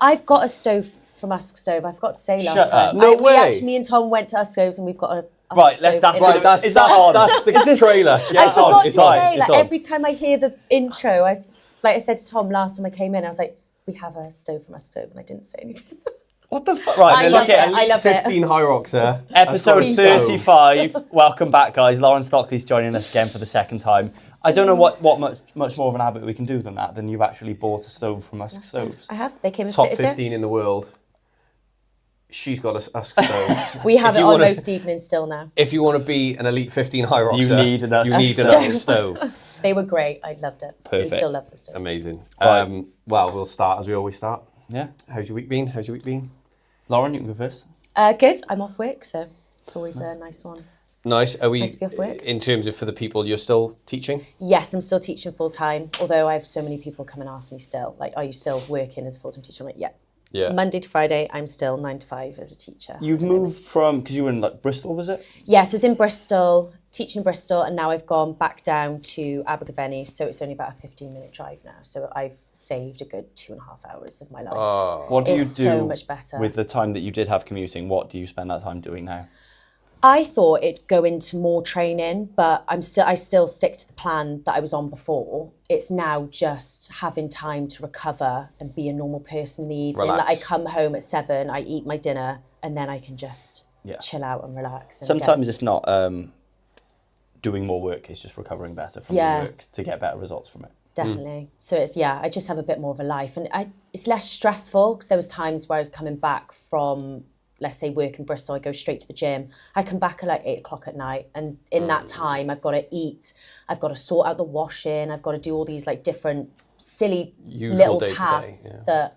I've got a stove from Usk Stove. I forgot to say last Shut time. up. No way. Me and Tom went to Usk Stoves and we've got a Right, stove that's in right. it. That's the trailer. Yeah, I forgot to It's on. say, It's like on. every time I hear the intro, like I said to Tom last time I came in, I was like, we have a stove from Usk Stove, and I didn't say anything. What the fuck? Right, I love it. I love it. 15 Hyroxer. Episode That's got a stove. 35. Welcome back, guys. Lauren Stockley's joining us again for the second time. I don't know what much more of an habit we can do than you've actually bought a stove from Usk Stoves. I have. They came and Top fitted 15 in the world. She's got a Usk stove. We have If it you on wanna- most evenings still now. If you want to be an Elite 15 Hyroxer, You need an Usk Usk stove. They were great. I loved it. Perfect. We still love the stove. Amazing. Right. Well, we'll start as we always start. Yeah. How's your week been? Lauren, you can go first. Good. I'm off work, so it's always a nice one. Nice. Are we, Nice to be off work. in terms of for the people, you're still teaching? Yes, I'm still teaching full time, although I have so many people come and ask me still, like, are you still working as a full time teacher? I'm like, yeah. Yeah. Monday to Friday, I'm still 9 to 5 as a teacher. You've moved from, because you were in like Bristol, was it? Yes, I was in Bristol, teaching in Bristol, and now I've gone back down to Abergavenny, so it's only about a 15-minute drive now. So I've saved a good 2.5 hours of my life. What do It's you do so much better. with the time that you did have commuting? What do you spend that time doing now? I thought it'd go into more training, but I still stick to the plan that I was on before. It's now just having time to recover and be a normal person in the evening. Relax. Like I come home at 7, I eat my dinner, and then I can just chill out and relax. And Sometimes it's not doing more work, it's just recovering better from your work to get better results from it. Definitely. So it's, I just have a bit more of a life. And it's less stressful because there was times where I was coming back from, let's say, work in Bristol, I go straight to the gym. I come back at like 8 o'clock at night. And in that time, I've got to eat. I've got to sort out the washing. I've got to do all these like different silly Usual little day-to-day, tasks that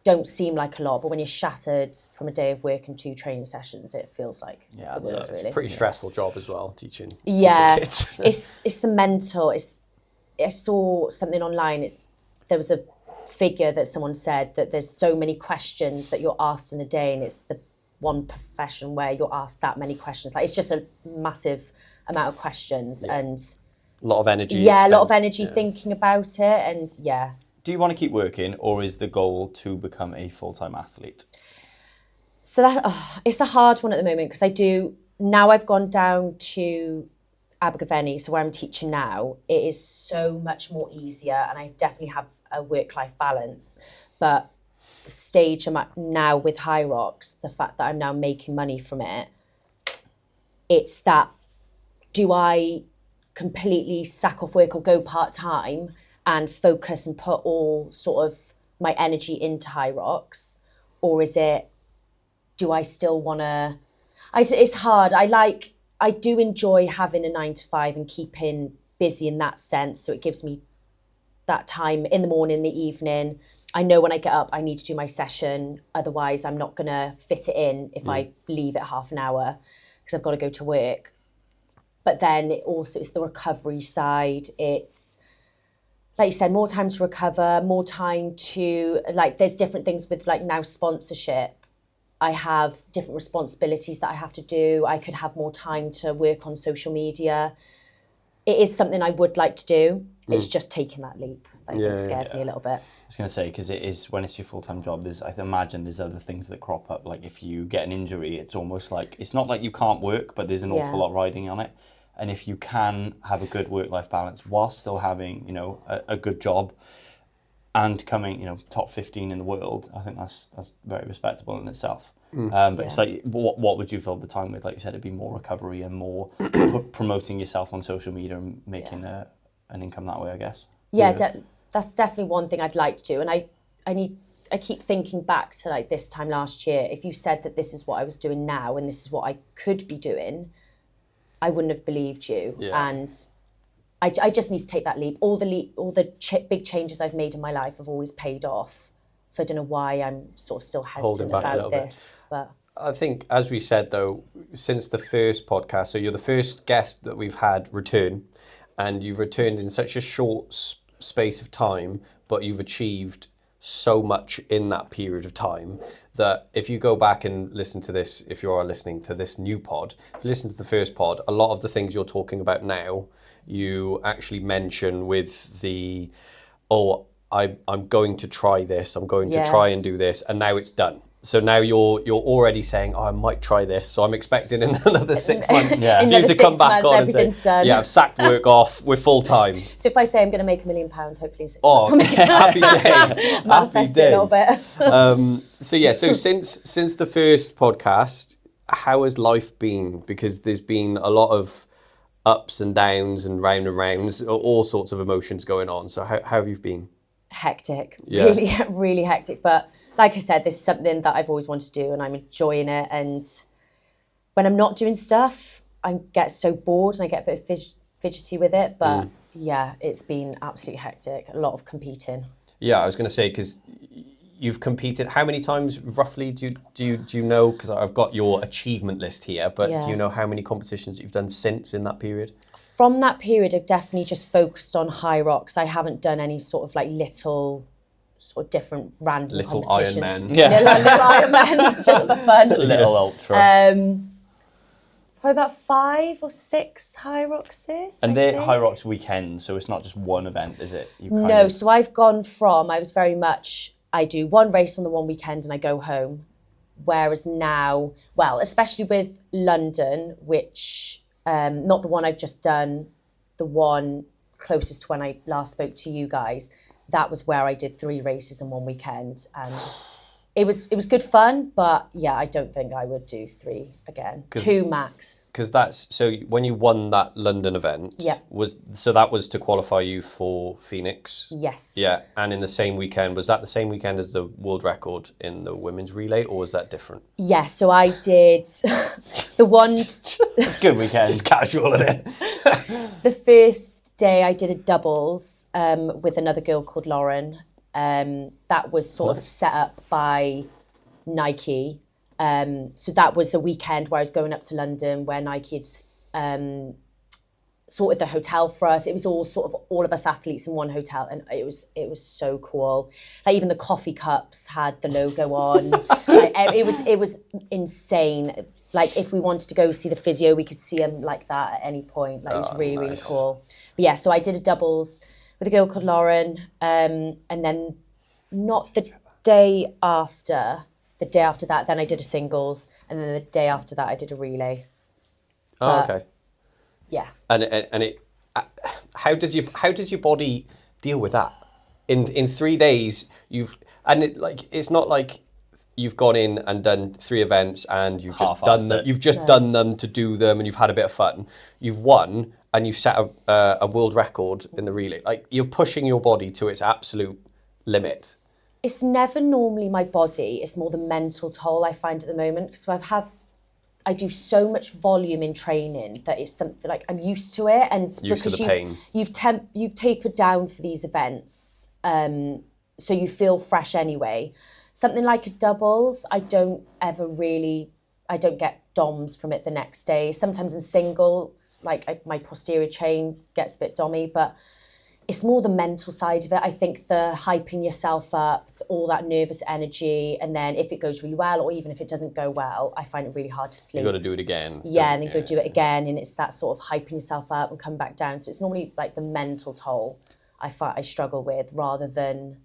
don't seem like a lot. But when you're shattered from a day of work and 2 training sessions, it feels like the world, It's really. a pretty stressful job as well, teaching Yeah, kids. it's the mental. I saw something online. There was a figure that someone said that there's so many questions that you're asked in a day, and it's the one profession where you're asked that many questions. Like it's just a massive amount of questions and A lot of energy. a lot of energy thinking about it, and Do you want to keep working, or is the goal to become a full-time athlete? So it's a hard one at the moment because now I've gone down to Abergavenny, so where I'm teaching now, it is so much more easier, and I definitely have a work-life balance. But the stage I'm at now with Hyrox, the fact that I'm now making money from it, it's that, do I completely sack off work or go part-time and focus and put all sort of my energy into Hyrox, or is it, do I still want to, it's hard. I do enjoy having a 9 to 5 and keeping busy in that sense. So it gives me that time in the morning, the evening. I know when I get up, I need to do my session. Otherwise, I'm not going to fit it in if I leave it half an hour because I've got to go to work. But then it's the recovery side. It's, like you said, more time to recover, more time to, like, there's different things with, like, now sponsorship. I have different responsibilities that I have to do. I could have more time to work on social media. It is something I would like to do. It's just taking that leap. I think scares me a little bit. I was going to say, because it is, when it's your full-time job, I imagine there's other things that crop up. Like if you get an injury, it's almost like, it's not like you can't work, but there's an awful lot riding on it. And if you can have a good work-life balance while still having, a good job and coming, top 15 in the world, I think that's very respectable in itself. But it's like, what would you fill the time with? Like you said, it'd be more recovery and more promoting yourself on social media and making an income that way, I guess. Yeah, that's definitely one thing I'd like to do. And I keep thinking back to like this time last year. If you said that this is what I was doing now and this is what I could be doing, I wouldn't have believed you. Yeah. And I just need to take that leap. All the big changes I've made in my life have always paid off. So I don't know why I'm sort of still hesitant about this. But I think, as we said, though, since the first podcast, so you're the first guest that we've had return, and you've returned in such a short space of time, but you've achieved so much in that period of time that if you go back and listen to this, if you are listening to this new pod, if you listen to the first pod, a lot of the things you're talking about now, you actually mention with the, I'm going to try this. I'm going to Yeah. try and do this, and now it's done. So now you're already saying, oh, I might try this. So I'm expecting in another 6 months Yeah. for you Another to come 6 back months, on and say, everything's done. yeah, I've sacked work off. We're full time. So if I say I'm going to make £1 million, hopefully in 6 months, Oh, I'll make it. happy days. Happy Manifest it a little days. bit. So yeah, so since the first podcast, how has life been? Because there's been a lot of ups and downs and rounds, all sorts of emotions going on. So how have you been? Hectic, Yeah. really, really hectic. But like I said, this is something that I've always wanted to do and I'm enjoying it. And when I'm not doing stuff, I get so bored and I get a bit fidgety with it. But yeah, it's been absolutely hectic. A lot of competing. Yeah, I was going to say, because you've competed, how many times roughly do you know? Because I've got your achievement list here, but Yeah. do you know how many competitions you've done since in that period? From that period, I've definitely just focused on Hyrox. I haven't done any sort of like little sort of different random Little competitions. Iron Man. Yeah. Little Iron Man, just for fun. Little ultra. Probably about 5 or 6 Hyroxes. and I they're think. Hyrox weekends, so it's not just one event, is it? You kind No, of- so I've gone from, I was very much, I do one race on the one weekend and I go home. Whereas now, well, especially with London, which, not the one I've just done, the one closest to when I last spoke to you guys, that was where I did 3 races in one weekend. And it was good fun, but yeah, I don't think I would do 3 again. 2 max. Because that's, so when you won that London event, Yeah. that was to qualify you for Phoenix? Yes. Yeah, and in the same weekend, was that the same weekend as the world record in the women's relay, or was that different? Yeah, so I did the one, It's a good weekend. Just casual, isn't it? the first day I did a doubles with another girl called Lauren. That was sort of set up by Nike. So that was a weekend where I was going up to London where Nike had sorted the hotel for us. It was all sort of all of us athletes in one hotel, and it was so cool. Like even the coffee cups had the logo on. Like, it was insane. Like if we wanted to go see the physio, we could see him like that at any point. Like it was really, really cool. But yeah, so I did a doubles with a girl called Lauren, and then not the day after that, then I did a singles, and then the day after that I did a relay. Oh, okay. Yeah. And it, how does your body deal with that? In 3 days, it's not like you've gone in and done 3 events and you've just Half-assed done them. it. You've just done them to do them, and you've had a bit of fun. You've won, and you've set a world record in the relay. Like you're pushing your body to its absolute limit. It's never normally my body, it's more the mental toll I find at the moment, because I do so much volume in training that it's something like I'm used to it, and Used to because the pain. you've tapered down for these events, so you feel fresh anyway. Something like a doubles, I don't get DOMs from it the next day. Sometimes in singles, my posterior chain gets a bit dommy, but it's more the mental side of it. I think the hyping yourself up, all that nervous energy, and then if it goes really well, or even if it doesn't go well, I find it really hard to sleep. You got to do it again. Yeah, and then go do it again, and it's that sort of hyping yourself up and come back down. So it's normally like the mental toll I struggle with rather than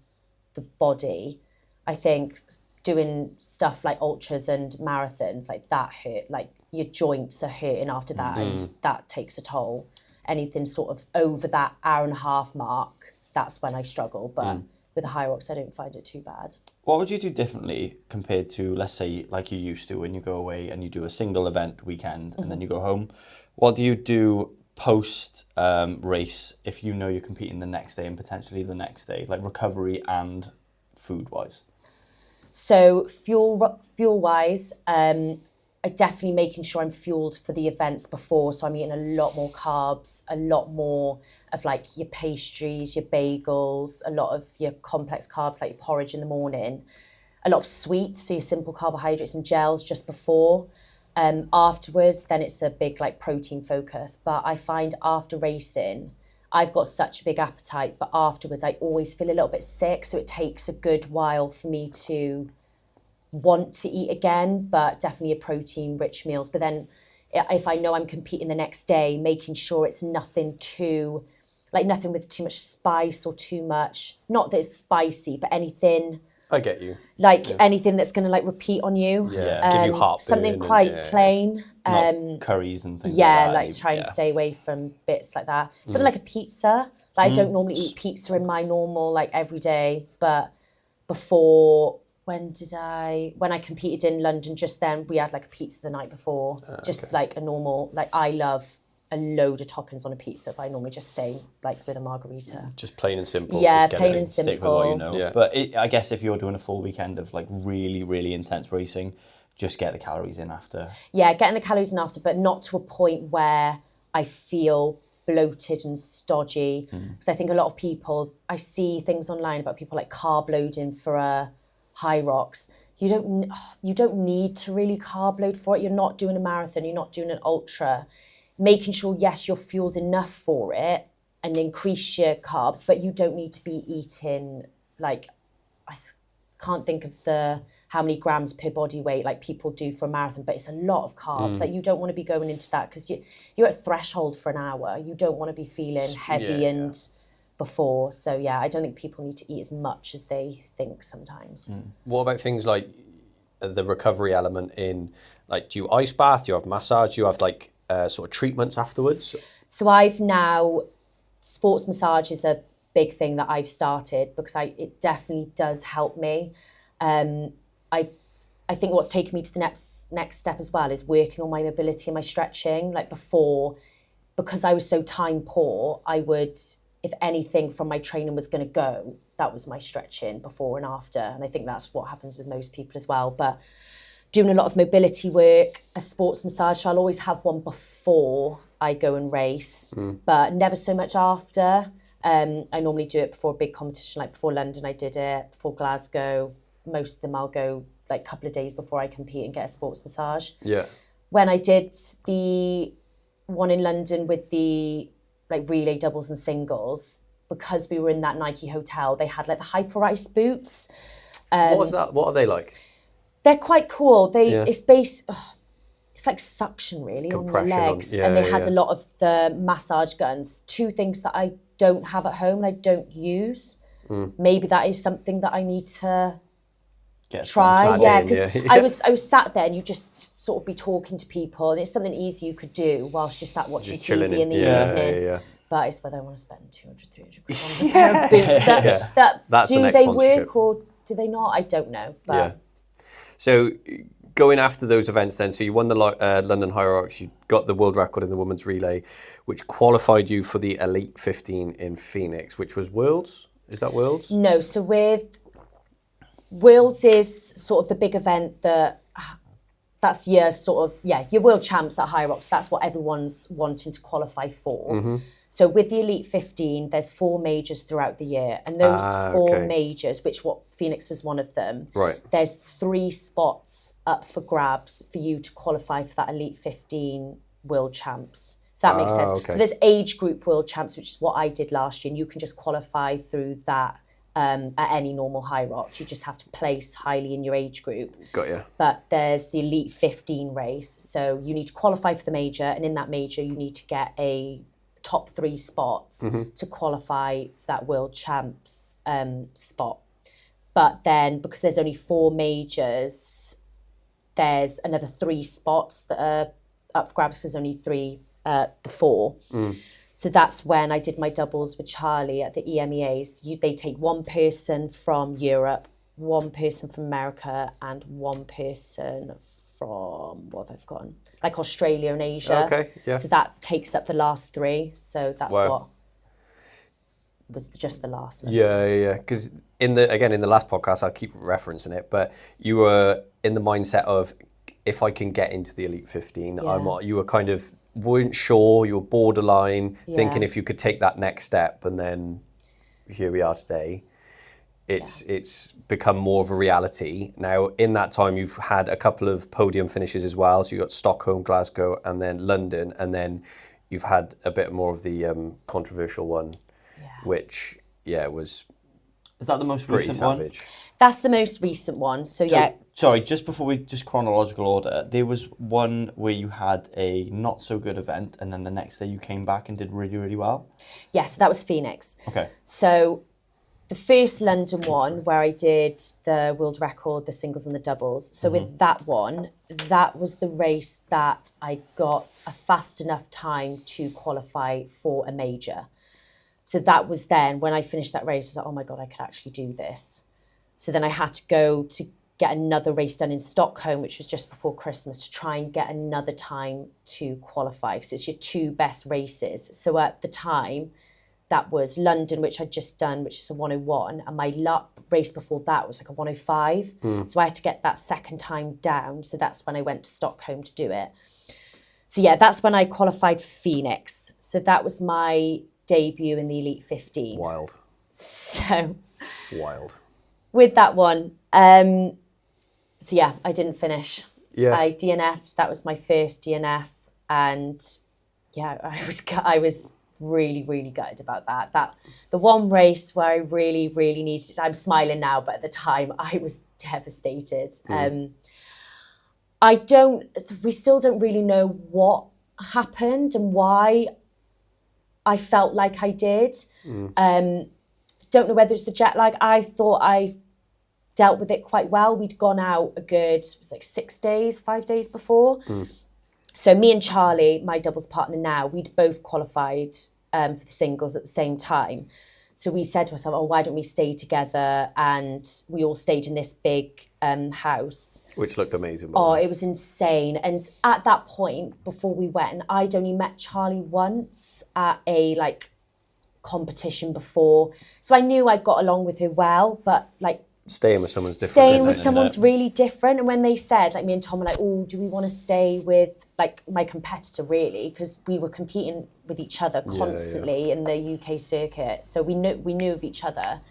the body. I think doing stuff like ultras and marathons, like that hurt, like your joints are hurting after that, and that takes a toll. Anything sort of over that hour and a half mark, that's when I struggle. But with the Hyrox, I don't find it too bad. What would you do differently compared to, let's say, like you used to when you go away and you do a single event weekend and then you go home? What do you do post race if you know you're competing the next day and potentially the next day, like recovery and food-wise? So fuel-wise, I definitely making sure I'm fueled for the events before. So I'm eating a lot more carbs, a lot more of like your pastries, your bagels, a lot of your complex carbs like your porridge in the morning, a lot of sweets, so your simple carbohydrates and gels just before. Afterwards, then it's a big like protein focus. But I find after racing, I've got such a big appetite, but afterwards I always feel a little bit sick. So it takes a good while for me to want to eat again, but definitely a protein rich meals. But then if I know I'm competing the next day, making sure it's nothing too like nothing with too much spice or too much, not that it's spicy, but anything I get you. like anything that's going to like repeat on you. Give you heartburn. Something quite plain. Not curries and things Yeah, like that. like try and stay away from bits like that. Something like a pizza. Like I don't normally eat pizza in my normal like everyday, but before when I competed in London just then, we had like a pizza the night before. Just like a normal, like I love a load of toppings on a pizza, but I normally just stay like with a margarita. Just plain and simple. Yeah, just plain and Stick with simple. what you know. Yeah. But I guess if you're doing a full weekend of like really, really intense racing, just get the calories in after. Yeah, getting the calories in after, but not to a point where I feel bloated and stodgy. Because I think a lot of people, I see things online about people like carb loading for a Hyrox. You don't need to really carb load for it. You're not doing a marathon, you're not doing an ultra. Making sure, yes, you're fueled enough for it and increase your carbs, but you don't need to be eating, like, I can't think of how many grams per body weight like people do for a marathon, but it's a lot of carbs. Like you don't want to be going into that because you're at threshold for an hour. You don't want to be feeling heavy before. So yeah, I don't think people need to eat as much as they think sometimes. What about things like the recovery element in, like, do you ice bath? Do you have massage? Do you have like sort of treatments afterwards? So I've now, sports massage is a big thing that I've started because it definitely does help me. I think what's taken me to the next step as well is working on my mobility and my stretching. Like before, because I was so time poor, I would, if anything from my training was going to go, that was my stretching before and after. And I think that's what happens with most people as well. But doing a lot of mobility work, a sports massage, so I'll always have one before I go and race, but never so much after. I normally do it before a big competition, like before London I did it, before Glasgow. Most of them I'll go like a couple of days before I compete and get a sports massage. Yeah. When I did the one in London with the like relay doubles and singles, because we were in that Nike hotel, they had like the Hyrox boots. What was that? What are they like? They're quite cool. It's like suction really Compression on your legs, and they had a lot of the massage guns. Two things that I don't have at home and I don't use. Maybe that is something that I need to try. Yeah, because I was sat there and you just sort of be talking to people, and it's something easy you could do whilst you're sat watching TV in the evening. Yeah. But it's whether I want to spend 200, 300 quid on a pair of boots. That's do they work or do they not? I don't know. But So going after those events then, so you won the London Hyrox, you got the world record in the women's relay, which qualified you for the Elite 15 in Phoenix, which was Worlds? Is that Worlds? No, so with Worlds is sort of the big event that's your sort of, your world champs at Hyrox. That's what everyone's wanting to qualify for. So with the Elite 15, there's 4 majors throughout the year. And those 4 majors, what Phoenix was one of them, there's 3 spots up for grabs for you to qualify for that Elite 15 world champs. If that makes sense. So there's age group world champs, which is what I did last year. And you can just qualify through that at any normal Hyrox. You just have to place highly in your age group. Got you. But there's the Elite 15 race. So you need to qualify for the major. And in that major, you need to get a top 3 spots to qualify for that world champs spot. But then because there's only 4 majors, there's another 3 spots that are up for grabs. There's only 3, the 4. So that's when I did my doubles with Charlie at the EMEAs. They take 1 person from Europe, 1 person from America, and 1 person from, what have I forgotten? Like Australia and Asia. So that takes up the last 3. So that's what was just the last one. Yeah. Because in the last podcast, I'll keep referencing it, but you were in the mindset of, if I can get into the Elite 15, you were kind of, weren't sure, you were borderline, thinking if you could take that next step, and then here we are today. It's become more of a reality. Now, in that time, you've had a couple of podium finishes as well. So you got Stockholm, Glasgow, and then London, and then you've had a bit more of the controversial one, which was Is that the most pretty recent savage. one? That's the most recent one. So sorry, just before we just chronological order, there was one where you had a not so good event, and then the next day you came back and did really, really well. Yes, that was Phoenix. Okay. So the first London one where I did the world record, the singles and the doubles. So with that one, that was the race that I got a fast enough time to qualify for a major. So that was then when I finished that race, I was like, oh my God, I could actually do this. So then I had to go to get another race done in Stockholm, which was just before Christmas, to try and get another time to qualify, because it's your two best races. So at the time, that was London, which I'd just done, which is a 101, and my race before that was like a 105. So I had to get that second time down. So that's when I went to Stockholm to do it. So yeah, that's when I qualified for Phoenix. So that was my debut in the Elite 15. Wild. So Wild. with that one, so yeah, I didn't finish. Yeah. I DNF'd. That was my first DNF, and yeah, I was really, really gutted about that. That the one race where I really, really needed. I'm smiling now, but at the time I was devastated. We still don't really know what happened and why I felt like I did. Don't know whether it's the jet lag. I thought I dealt with it quite well. We'd gone out a good, it was like 5 days before. So me and Charlie, my doubles partner now, we'd both qualified for the singles at the same time. So we said to ourselves, oh, why don't we stay together? And we all stayed in this big house. Which looked amazing. Oh, it was insane. And at that point, before we went, I'd only met Charlie once at a competition before. So I knew I got along with her well, but staying with someone's different. Staying with someone's really different. And when they said, me and Tom were like, oh, do we want to stay with my competitor really? Because we were competing with each other constantly in the UK circuit. So we knew of each other.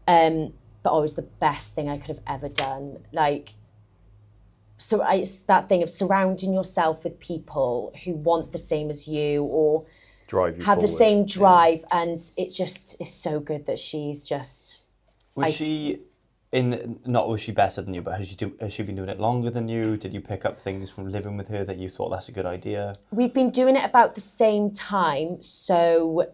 But it was the best thing I could have ever done. It's that thing of surrounding yourself with people who want the same as you or drive you have forward. The same drive. Yeah. And it just is so good that she's just... Was she better than you, but has she been doing it longer than you? Did you pick up things from living with her that you thought that's a good idea? We've been doing it about the same time. So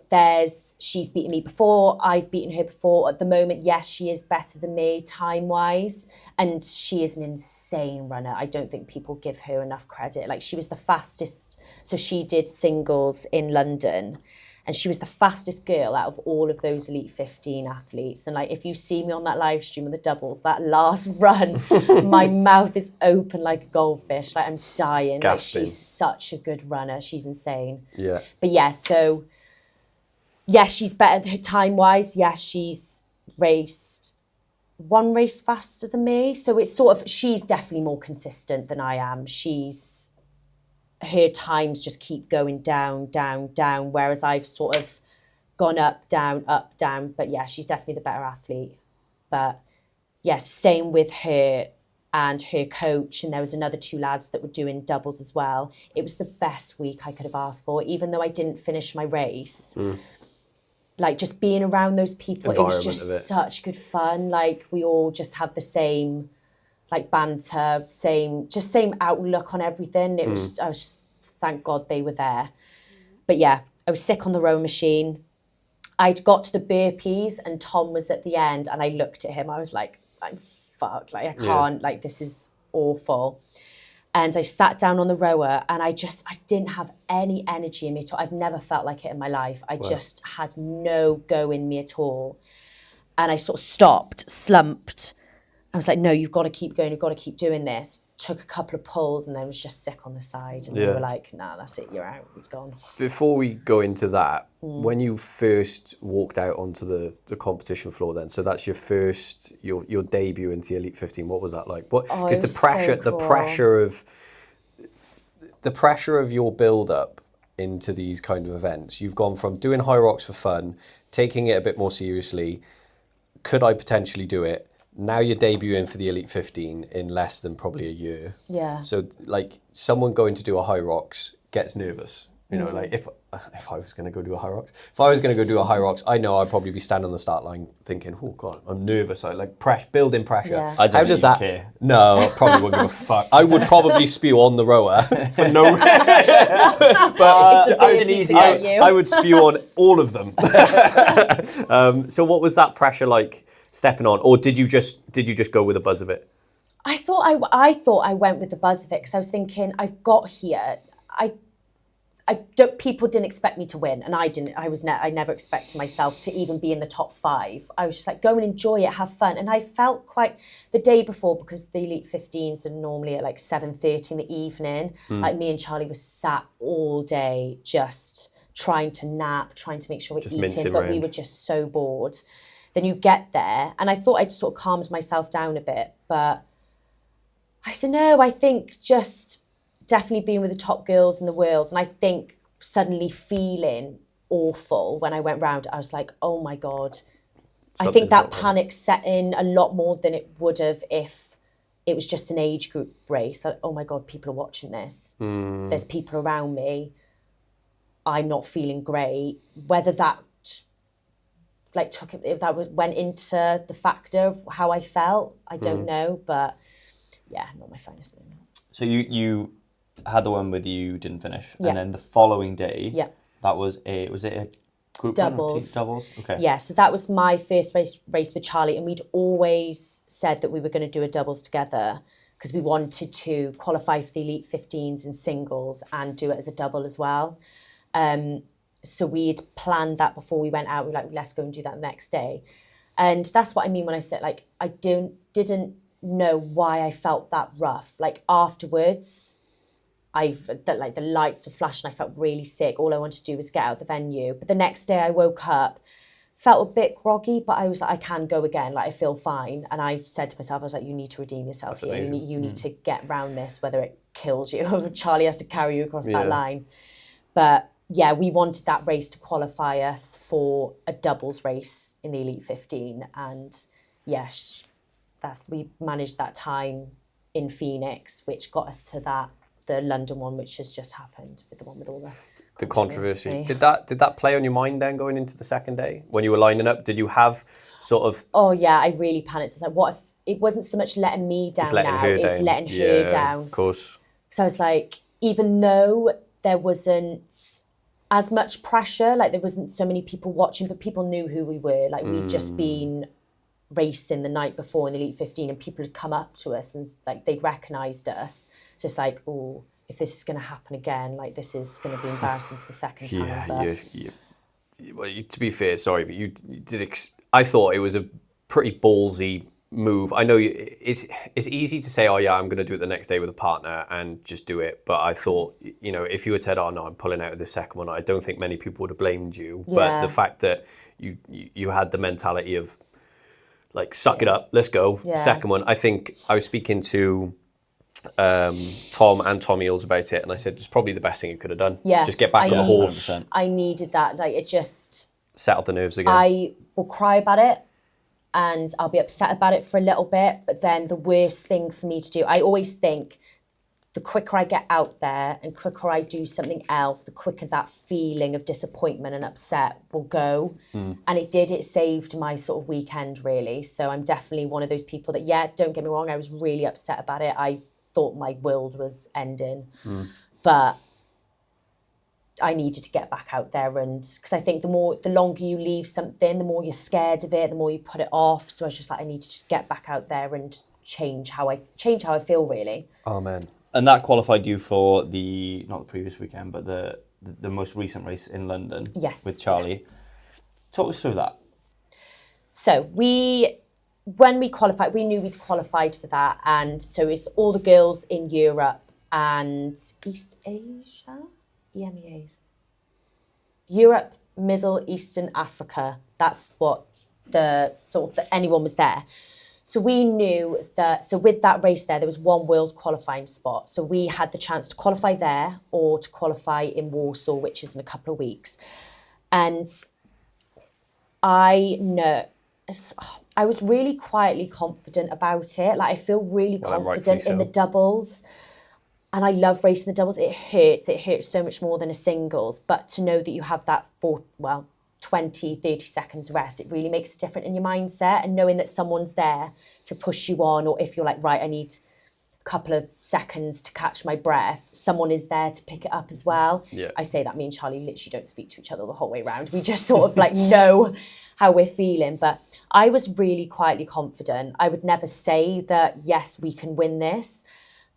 she's beaten me before, I've beaten her before. At the moment, yes, she is better than me time-wise. And she is an insane runner. I don't think people give her enough credit. She was the fastest. So she did singles in London. And she was the fastest girl out of all of those Elite 15 athletes. And if you see me on that live stream of the doubles, that last run, my mouth is open like a goldfish. I'm dying. She's such a good runner. She's insane. Yeah. But yeah, so, yes, she's better time-wise. Yes, she's raced one race faster than me. So it's she's definitely more consistent than I am. Her times just keep going down, down, down, whereas I've sort of gone up, down, up, down. But yeah, she's definitely the better athlete. But yes, staying with her and her coach, and there was another 2 lads that were doing doubles as well. It was the best week I could have asked for, even though I didn't finish my race. Just being around those people, it was just such good fun. We all just had the same... banter, same outlook on everything. I was just, thank God they were there. But yeah, I was sick on the row machine. I'd got to the burpees and Tom was at the end and I looked at him. I was like, I'm fucked. I can't, this is awful. And I sat down on the rower and I didn't have any energy in me at all. I've never felt like it in my life. I just had no go in me at all. And I sort of stopped, slumped. I was like, no, you've got to keep going. You've got to keep doing this. Took a couple of pulls and then was just sick on the side. And we were like, nah, that's it. You're out. We've gone. Before we go into that, when you first walked out onto the competition floor then, so that's your debut into Elite 15. What was that like? Because the pressure of your build-up into these kind of events, you've gone from doing Hyrox for fun, taking it a bit more seriously. Could I potentially do it? Now you're debuting for the Elite 15 in less than probably a year. Yeah. So someone going to do a Hyrox gets nervous. You know, like if I was going to go do a Hyrox, I know I'd probably be standing on the start line thinking, oh God, I'm nervous. I like building pressure. Yeah. I don't How does that? care. No, I probably wouldn't give a fuck. I would probably spew on the rower for no reason. It's the bit easy about you. I would spew on all of them. So what was that pressure like stepping on, or did you just go with the buzz of it? I thought I went with the buzz of it because I was thinking, I've got here. People didn't expect me to win, and I didn't. I never expected myself to even be in the top 5. I was just like, go and enjoy it, have fun. And I felt quite the day before, because the Elite 15s are normally at like 7:30 in the evening. Like me and Charlie was sat all day just trying to nap, trying to make sure we're eating, but we were just so bored. Then you get there, and I thought I'd sort of calmed myself down a bit, but I said, no, I think just definitely being with the top girls in the world. And I think suddenly feeling awful when I went round, I was like, oh my God. I think that panic set in a lot more than it would have if it was just an age group race. Like, oh my God, people are watching this. There's people around me. I'm not feeling great. Whether that went into the factor of how I felt, I don't know. But yeah, not my finest moment. So you had the one with you didn't finish, and then the following day, that was a group doubles. Doubles, okay. Yeah, so that was my first race with Charlie, and we'd always said that we were going to do a doubles together because we wanted to qualify for the Elite 15s in singles and do it as a double as well. So we'd planned that before we went out. We were like, let's go and do that the next day, and that's what I mean when I said like I didn't know why I felt that rough. Like afterwards, the lights were flashing. I felt really sick. All I wanted to do was get out of the venue. But the next day I woke up, felt a bit groggy, but I was like, I can go again. Like I feel fine. And I said to myself, I was like, you need to redeem yourself here. You need to get round this, whether it kills you or Charlie has to carry you across that line. But yeah, we wanted that race to qualify us for a doubles race in the Elite 15. And yes, we managed that time in Phoenix, which got us to the London one, which has just happened, with the one with all the controversy. Did that play on your mind then going into the second day when you were lining up? Did you have sort of? Oh yeah, I really panicked. It's like, what if it wasn't so much letting me down now? It's letting her down. Of course. So I was like, even though there wasn't as much pressure, like there wasn't so many people watching, but people knew who we were. Like we'd just been racing the night before in the Elite 15, and people had come up to us and like they'd recognised us. So it's like, oh, if this is going to happen again, like this is going to be embarrassing for the second time. Yeah, well, to be fair, sorry, but you did. I thought it was a pretty ballsy move. I know it's easy to say, oh yeah, I'm going to do it the next day with a partner and just do it. But I thought, you know, if you had said, oh no, I'm pulling out of the second one, I don't think many people would have blamed you. Yeah. But the fact that you had the mentality of like, suck it up, let's go. Yeah. Second one, I think I was speaking to Tom and Tom Eels about it, and I said it's probably the best thing you could have done. Yeah, just get back on the horse. I needed that. Like it just settled the nerves again. I will cry about it, and I'll be upset about it for a little bit. But then the worst thing for me to do, I always think, the quicker I get out there and quicker I do something else, the quicker that feeling of disappointment and upset will go. And it did. It saved my sort of weekend, really. So I'm definitely one of those people that, yeah, don't get me wrong, I was really upset about it. I thought my world was ending. But I needed to get back out there, and because I think the longer you leave something, the more you're scared of it, the more you put it off. So I was just like, I need to just get back out there and change how I feel, really. Amen. And that qualified you for not the previous weekend, but the most recent race in London. Yes. With Charlie. Talk us through that. So when we qualified, we knew we'd qualified for that. And so it's all the girls in Europe and East Asia? EMEAs. Europe, Middle Eastern Africa. That's what anyone was there. So we knew that, so with that race there was one world qualifying spot. So we had the chance to qualify there or to qualify in Warsaw, which is in a couple of weeks. And I was really quietly confident about it. Like I feel really confident in the doubles. And I love racing the doubles. It hurts so much more than a singles, but to know that you have that 20, 30 seconds rest, it really makes a difference in your mindset, and knowing that someone's there to push you on, or if you're like, right, I need a couple of seconds to catch my breath, someone is there to pick it up as well. Yeah. I say that me and Charlie literally don't speak to each other the whole way around. We just sort of like know how we're feeling. But I was really quietly confident. I would never say that, yes, we can win this,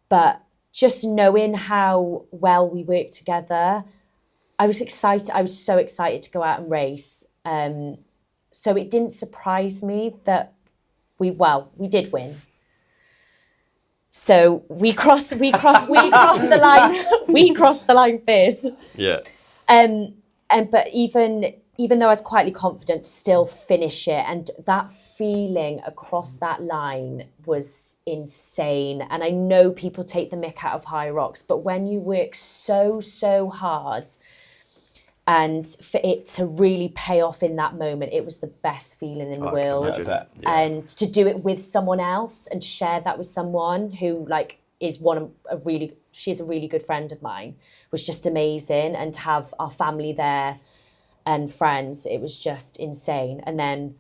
but just knowing how well we work together, I was excited. I was so excited to go out and race. So it didn't surprise me that we did win. So we crossed the line. We crossed the line first. Yeah. But even though I was quietly confident to still finish it, and that feeling across that line was insane. And I know people take the mick out of Hyrox, but when you work so hard, and for it to really pay off in that moment, it was the best feeling in the world. Yeah. And to do it with someone else and share that with someone who like is she's a really good friend of mine, was just amazing. And to have our family there and friends, it was just insane. And then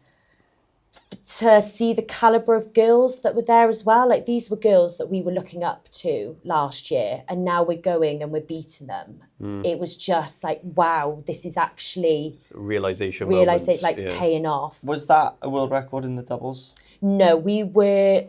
to see the calibre of girls that were there as well, like these were girls that we were looking up to last year, and now we're going and we're beating them. It was just like, wow, this is actually realization like yeah. paying off. Was that a world record in the doubles? No, we were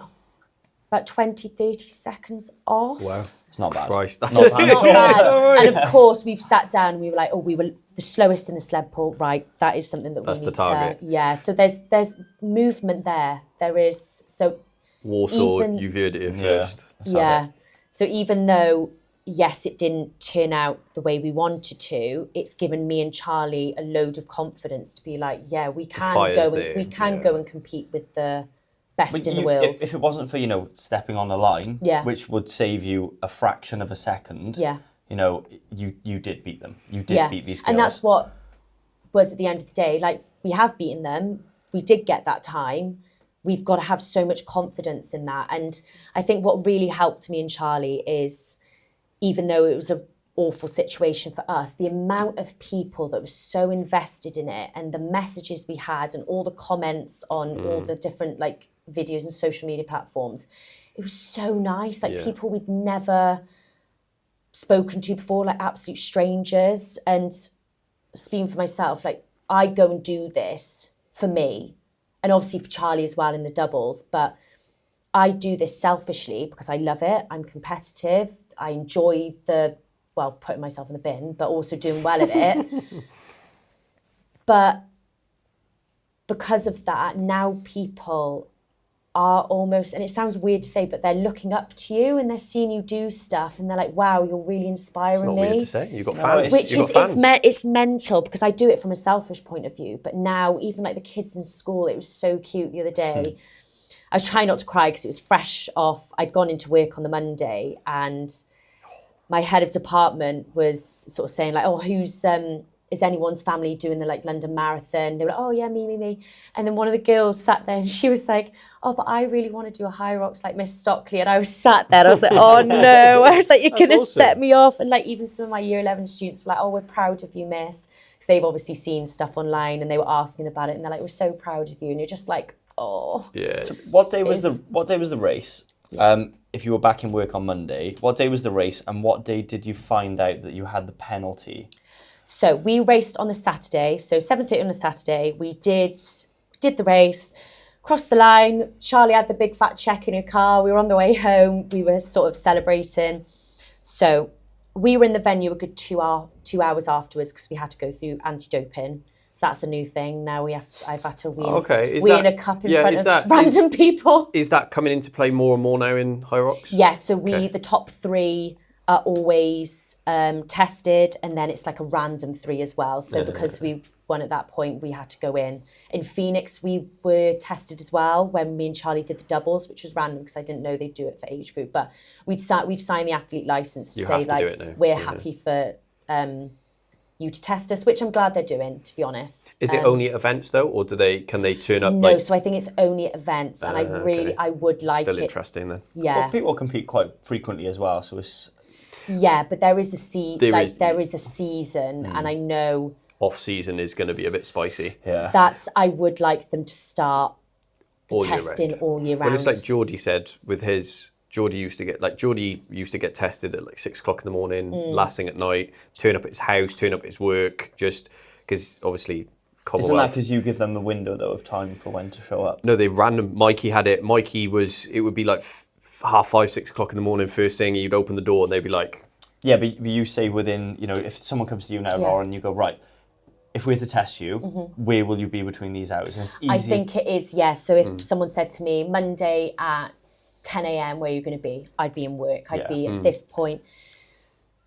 about 20, 30 seconds off. Wow. It's not bad. Christ, that's Not bad. Not bad. And of course, we've sat down and we were like, oh, we were the slowest in the sled pull. Right, that is something that That's we the need target. to... Yeah, so there's movement there. There is. So Warsaw, even- you've heard it here first. yeah. So even though, yes, it didn't turn out the way we wanted to, it's given me and Charlie a load of confidence to be like, yeah, we can fire's go there, and we can yeah. go and compete with the best But in the world. If it wasn't for, stepping on the line, Yeah. which would save you a fraction of a second, Yeah. you did beat them. You did beat these girls. And that's what was at the end of the day, like, we have beaten them. We did get that time. We've got to have so much confidence in that. And I think what really helped me and Charlie is, even though it was an awful situation for us, the amount of people that was so invested in it, and the messages we had, and all the comments on all the different like videos and social media platforms, it was so nice. Like people we'd never spoken to before, like absolute strangers. And speaking for myself, like, I go and do this for me, and obviously for Charlie as well in the doubles, but I do this selfishly because I love it. I'm competitive. I enjoy putting myself in the bin, but also doing well at it. But because of that, now people are almost, and it sounds weird to say, but they're looking up to you and they're seeing you do stuff, and they're like, wow, you're really inspiring It's not me. weird to say. You've got fans. Which You've is, got fans. it's mental, because I do it from a selfish point of view. But now, even like the kids in school, it was so cute the other day. I was trying not to cry because it was fresh off. I'd gone into work on the Monday, and my head of department was sort of saying like, oh, is anyone's family doing the like London Marathon? They were like, oh yeah, me. And then one of the girls sat there and she was like, oh, but I really want to do a Hyrox like Miss Stockley. And I was sat there, I was like, oh no. I was like, you're going to set me off. And like even some of my year 11 students were like, oh, we're proud of you, Miss. Because they've obviously seen stuff online and they were asking about it. And they're like, we're so proud of you. And you're just like, oh. Yeah. So what day was the race? If you were back in work on Monday, what day was the race, and what day did you find out that you had the penalty? So we raced on the Saturday. So 7:30 on the Saturday, we did the race, crossed the line. Charlie had the big fat check in her car. We were on the way home. We were sort of celebrating. So we were in the venue a good 2 hours afterwards because we had to go through anti-doping. So that's a new thing. Now I've had to win a cup in front of random people. Is that coming into play more and more now in Hyrox? Yes, so the top 3 are always tested, and then it's like a random 3 as well. So because we won at that point, we had to go in. In Phoenix, we were tested as well when me and Charlie did the doubles, which was random because I didn't know they'd do it for age group. But we've signed the athlete license to say like we're happy for you to test us, which I'm glad they're doing, to be honest. Is it only at events though, or can they turn up? No, so I think it's only at events, and I would like Still it. interesting then. Yeah. Well, people compete quite frequently as well, so it's Yeah, but there is a there is a season, and I know off season is going to be a bit spicy. Yeah. I would like them to start the testing all year round. Well, it's like Geordie said with his. Geordie used to get tested at like 6 o'clock in the morning, last thing at night, turn up at his house, turn up at his work, just because obviously Commonwealth. Isn't that because you give them the window though of time for when to show up? No, they random. Mikey had it. It would be like 5:30, 6 o'clock in the morning. First thing, you'd open the door and they'd be like, yeah, but you say within, if someone comes to you now, Laura, and you go, right, if we had to test you, where will you be between these hours? And it's easy. I think it is, yeah. So if someone said to me, Monday at 10 a.m, where are you going to be? I'd be in work. I'd be at this point.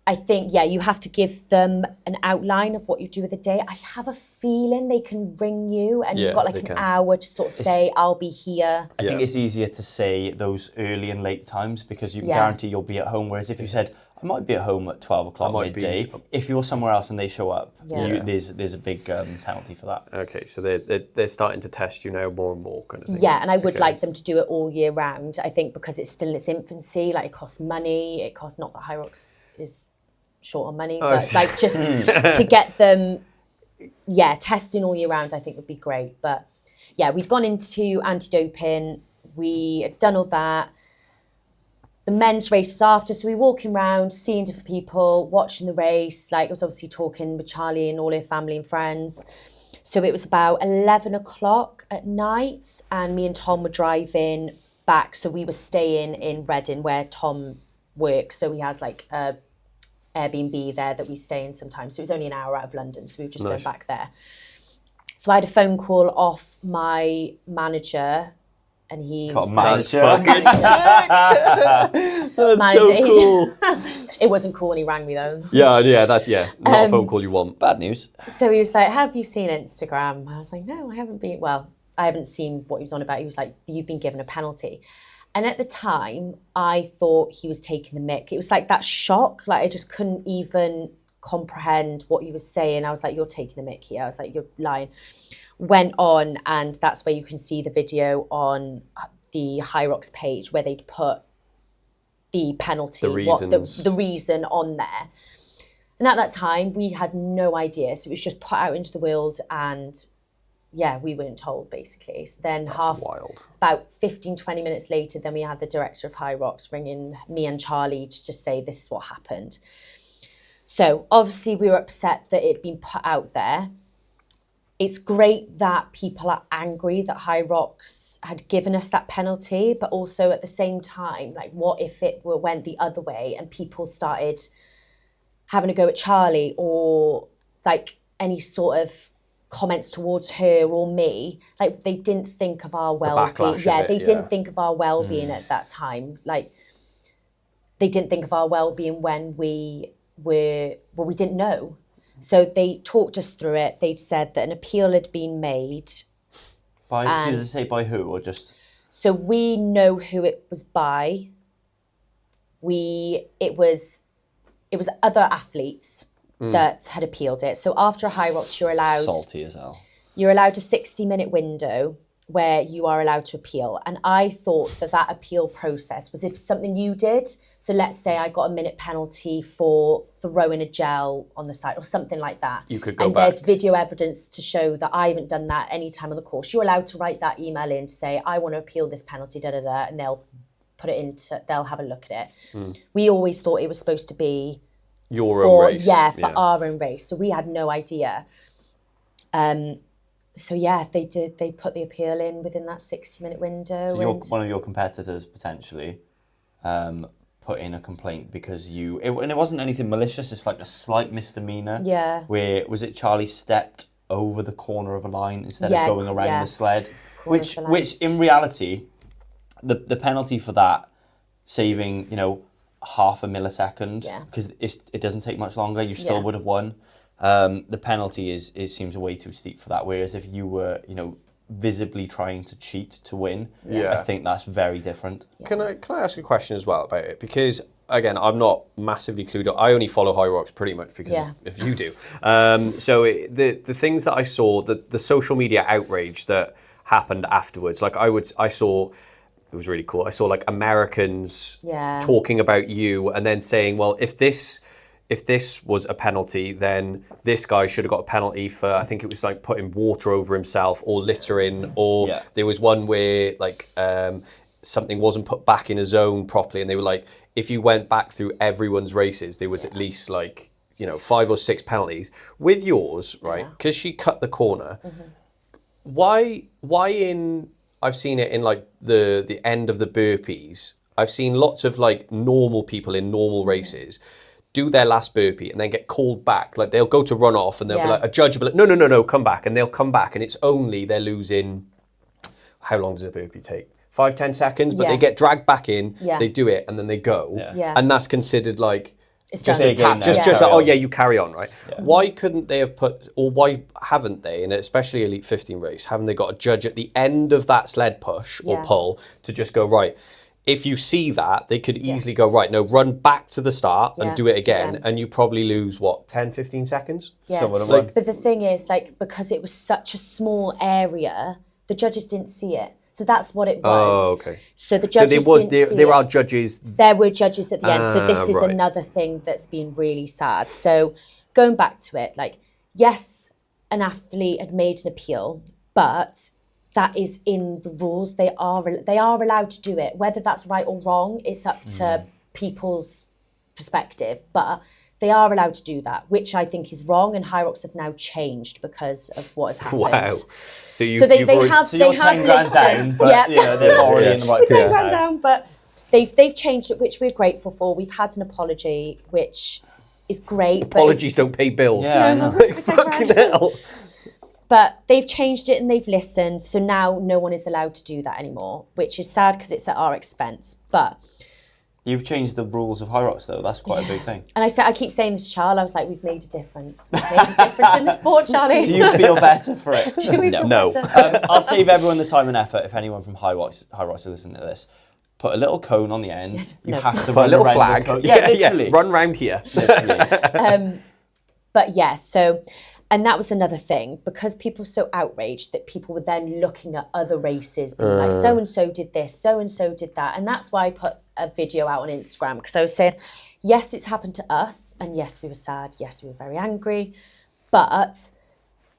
I think, you have to give them an outline of what you do with the day. I have a feeling they can ring you and you've got like an hour to sort of say, I'll be here. I think it's easier to say those early and late times because you can guarantee you'll be at home. Whereas if you said, I might be at home at 12 o'clock midday. If you're somewhere else and they show up, there's a big penalty for that. Okay, so they're starting to test you now more and more kind of thing. Yeah, and I would like them to do it all year round. I think because it's still in its infancy, like it costs money. It costs, not that Hyrox is short on money, but like just to get them, testing all year round, I think would be great. But yeah, we'd gone into anti-doping. We had done all that. The men's race was after, so we were walking around, seeing different people, watching the race. Like I was obviously talking with Charlie and all her family and friends. So it was about 11 o'clock at night, and me and Tom were driving back. So we were staying in Reading where Tom works. So he has like a Airbnb there that we stay in sometimes. So it was only an hour out of London, so we were just going back there. So I had a phone call off my manager. And he's manager. That's so cool. It wasn't cool when he rang me though. Yeah, that's not a phone call you want. Bad news. So he was like, have you seen Instagram? I was like, no, I haven't been. Well, I haven't seen what he was on about. He was like, you've been given a penalty. And at the time, I thought he was taking the mick. It was like that shock. Like I just couldn't even comprehend what he was saying. I was like, you're taking the mick here. I was like, you're lying. Went on, and that's where you can see the video on the Hyrox page where they'd put the penalty, the reason on there. And at that time, we had no idea. So it was just put out into the world, and we weren't told basically. So then about 15, 20 minutes later, then we had the director of Hyrox ringing me and Charlie to just say, this is what happened. So obviously we were upset that it'd been put out there. It's great that people are angry that Hyrox had given us that penalty, but also at the same time, like, what if it went the other way and people started having a go at Charlie or like any sort of comments towards her or me? Like, they didn't think of our well-being. They didn't think of our well-being at that time. Like, they didn't think of our well-being when we didn't know. So they talked us through it. They'd said that an appeal had been made. Did they say by who or just? So we know who it was by. It was other athletes that had appealed it. So after a Hyrox, you're allowed. Salty as hell. You're allowed a 60-minute window where you are allowed to appeal. And I thought that appeal process was if something you did. So let's say I got a minute penalty for throwing a gel on the side or something like that. You could go and back. There's video evidence to show that I haven't done that any time on the course. You're allowed to write that email in to say, I want to appeal this penalty, and they'll put it they'll have a look at it. We always thought it was supposed to be your own race. For our own race. So we had no idea. So they did. They put the appeal in within that 60-minute window. So one of your competitors potentially put in a complaint because and it wasn't anything malicious. It's like a slight misdemeanor. Yeah. Where was it? Charlie stepped over the corner of a line instead of going around the sled, which in reality, the penalty for that, saving half a millisecond, because it doesn't take much longer. You still would have won. The penalty seems way too steep for that. Whereas if you were, visibly trying to cheat to win, I think that's very different. Yeah. Can I ask a question as well about it? Because again, I'm not massively clued up. I only follow Hyrox pretty much because if you do. So the things that I saw, the social media outrage that happened afterwards, like I saw it was really cool. I saw like Americans Yeah. talking about you and then saying, well, if this was a penalty, then this guy should have got a penalty for, I think it was like putting water over himself or littering, or there was one where like something wasn't put back in a zone properly, and they were like, if you went back through everyone's races, there was at least like, 5 or 6 penalties. With yours, right, because she cut the corner, why I've seen it in like the end of the burpees, I've seen lots of like normal people in normal races do their last burpee and then get called back. Like they'll go to run off and they'll be like, a judge will be like, no, come back. And they'll come back and it's only they're losing, how long does a burpee take? 5-10 seconds, but they get dragged back in, they do it, and then they go. And that's considered like, it's just done. a tap, just like, oh yeah, you carry on, right? Why couldn't they have put, or why haven't they, and especially Elite 15 race, haven't they got a judge at the end of that sled push or pull to just go, right, if you see that, they could easily go, right, no, run back to the start and do it again, and you probably lose, 10, 15 seconds? Yeah, but the thing is, like, because it was such a small area, the judges didn't see it. So that's what it was. Oh, okay. So the judges didn't see there it. are judges. There were judges at the end. So this is another thing that's been really sad. So going back to it, like, yes, an athlete had made an appeal, but that is in the rules. They are allowed to do it. Whether that's right or wrong, it's up to people's perspective. But they are allowed to do that, which I think is wrong. And Hyrox have now changed because of what has happened. Wow. So they have 10 grand down, but they're already in the right place. 10 grand down, but they've changed it, which we're grateful for. We've had an apology, which is great. Apologies don't pay bills. Yeah, Fucking hell. But they've changed it and they've listened. So now no one is allowed to do that anymore, which is sad because it's at our expense. But you've changed the rules of Hyrox, though. That's quite a big thing. And I keep saying this to Charlie. I was like, we've made a difference. We've made a difference in the sport, Charlie. Do you feel better for it? Do we feel better? I'll save everyone the time and effort if anyone from Hyrox is listening to this. Put a little cone on the end. You have to put a little flag. Literally. Run round here. But yeah, so, and that was another thing, because people were so outraged that people were then looking at other races, being like, so-and-so did this, so-and-so did that. And that's why I put a video out on Instagram, because I was saying, yes, it's happened to us, and yes, we were sad, yes, we were very angry, but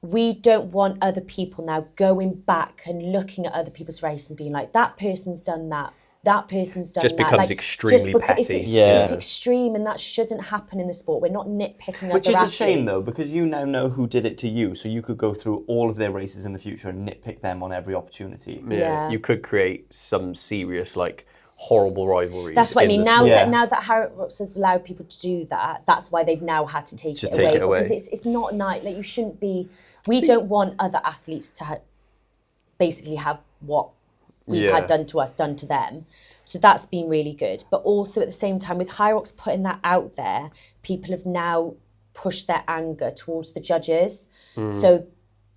we don't want other people now going back and looking at other people's race and being like, that person's done that. That person's done just that. Becomes extremely petty. It's extreme, and that shouldn't happen in the sport. We're not nitpicking Which other is a shame, though, because you now know who did it to you, so you could go through all of their races in the future and nitpick them on every opportunity. Yeah. You could create some serious, like, horrible rivalries. That's what I mean. Now that Hyrox has allowed people to do that, that's why they've now had to take it away. Because it's not nice. Like, you shouldn't be. We don't want other athletes to basically have what we've had done to us, done to them. So that's been really good. But also at the same time, with Hyrox putting that out there, people have now pushed their anger towards the judges. So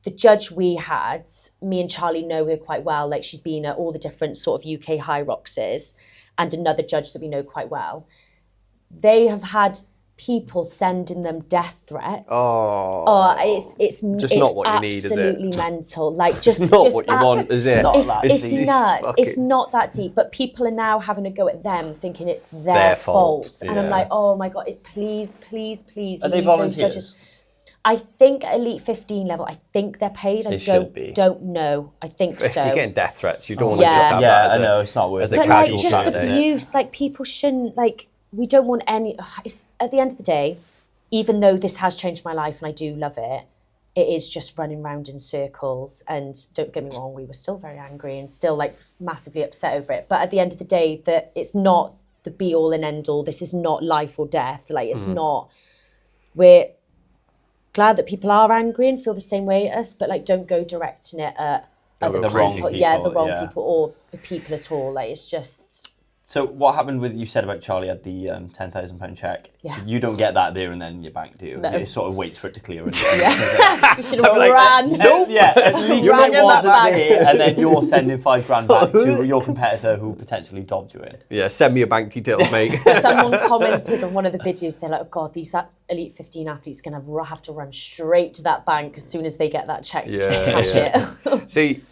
the judge we had, me and Charlie know her quite well. Like, she's been at all the different sort of UK Hyroxes, and another judge that we know quite well. They have had people sending them death threats. It's not what you need, is it? Absolutely mental. Like, just not what you want, is it? It's nuts. It's not that deep. But people are now having to go at them, thinking it's their fault. And I'm like, oh my God, please. Are they volunteers? Judges. I think at Elite 15 level, I think they're paid. I don't know. I think so. If you're getting death threats, you don't want to just have that I know, it's not worth it. As a But casual like, just Saturday. abuse, like, people shouldn't, like, we don't want any, it's, at the end of the day, even though this has changed my life and I do love it, it is just running round in circles. And don't get me wrong, we were still very angry and still, like, massively upset over it. But at the end of the day, that it's not the be all and end all. This is not life or death. Like, it's not, we're glad that people are angry and feel the same way as us, but, like, don't go directing it at other people. Yeah, the wrong people or the people at all. Like, it's just... So what happened with, you said about Charlie had the £10,000 check. Yeah. So you don't get that there and then in your bank, do you? No. It sort of waits for it to clear. You should have ran. Nope. Yeah, at least You're not it getting that wasn't back. there, and then you're sending £5,000 back to your competitor who potentially dobbed you in. Yeah, send me your bank details, mate. Someone commented on one of the videos, they're like, oh God, that Elite 15 athletes are going to have to run straight to that bank as soon as they get that check to cash it. See,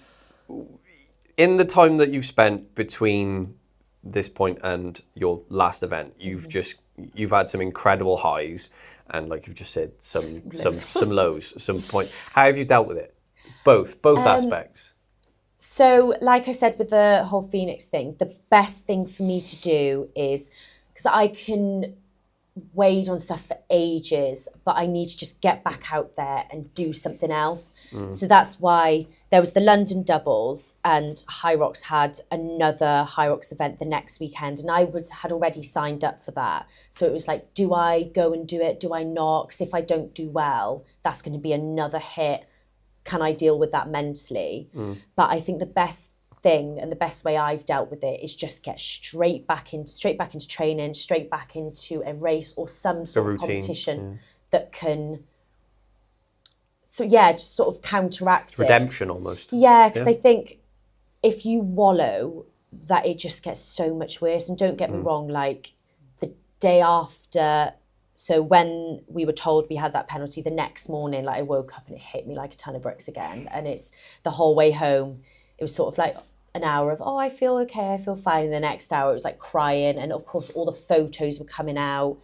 in the time that you've spent between this point and your last event, you've had some incredible highs, and like you've just said, some lows, some point. How have you dealt with it? Both aspects. So, like I said, with the whole Phoenix thing, the best thing for me to do is, because I can wade on stuff for ages, but I need to just get back out there and do something else. So that's why there was the London doubles, and Hyrox had another Hyrox event the next weekend, and I had already signed up for that. So it was like, do I go and do it? Do I not? Because if I don't do well, that's going to be another hit. Can I deal with that mentally? But I think the best thing and the best way I've dealt with it is just get straight back into training, straight back into a race or some sort of competition that can, just sort of counteract redemption almost. Yeah, because I think if you wallow, that it just gets so much worse. And don't get me wrong, like the day after, so when we were told we had that penalty, the next morning, like I woke up and it hit me like a ton of bricks again. And it's the whole way home, it was sort of like an hour of, I feel okay, I feel fine. And the next hour it was like crying. And of course, all the photos were coming out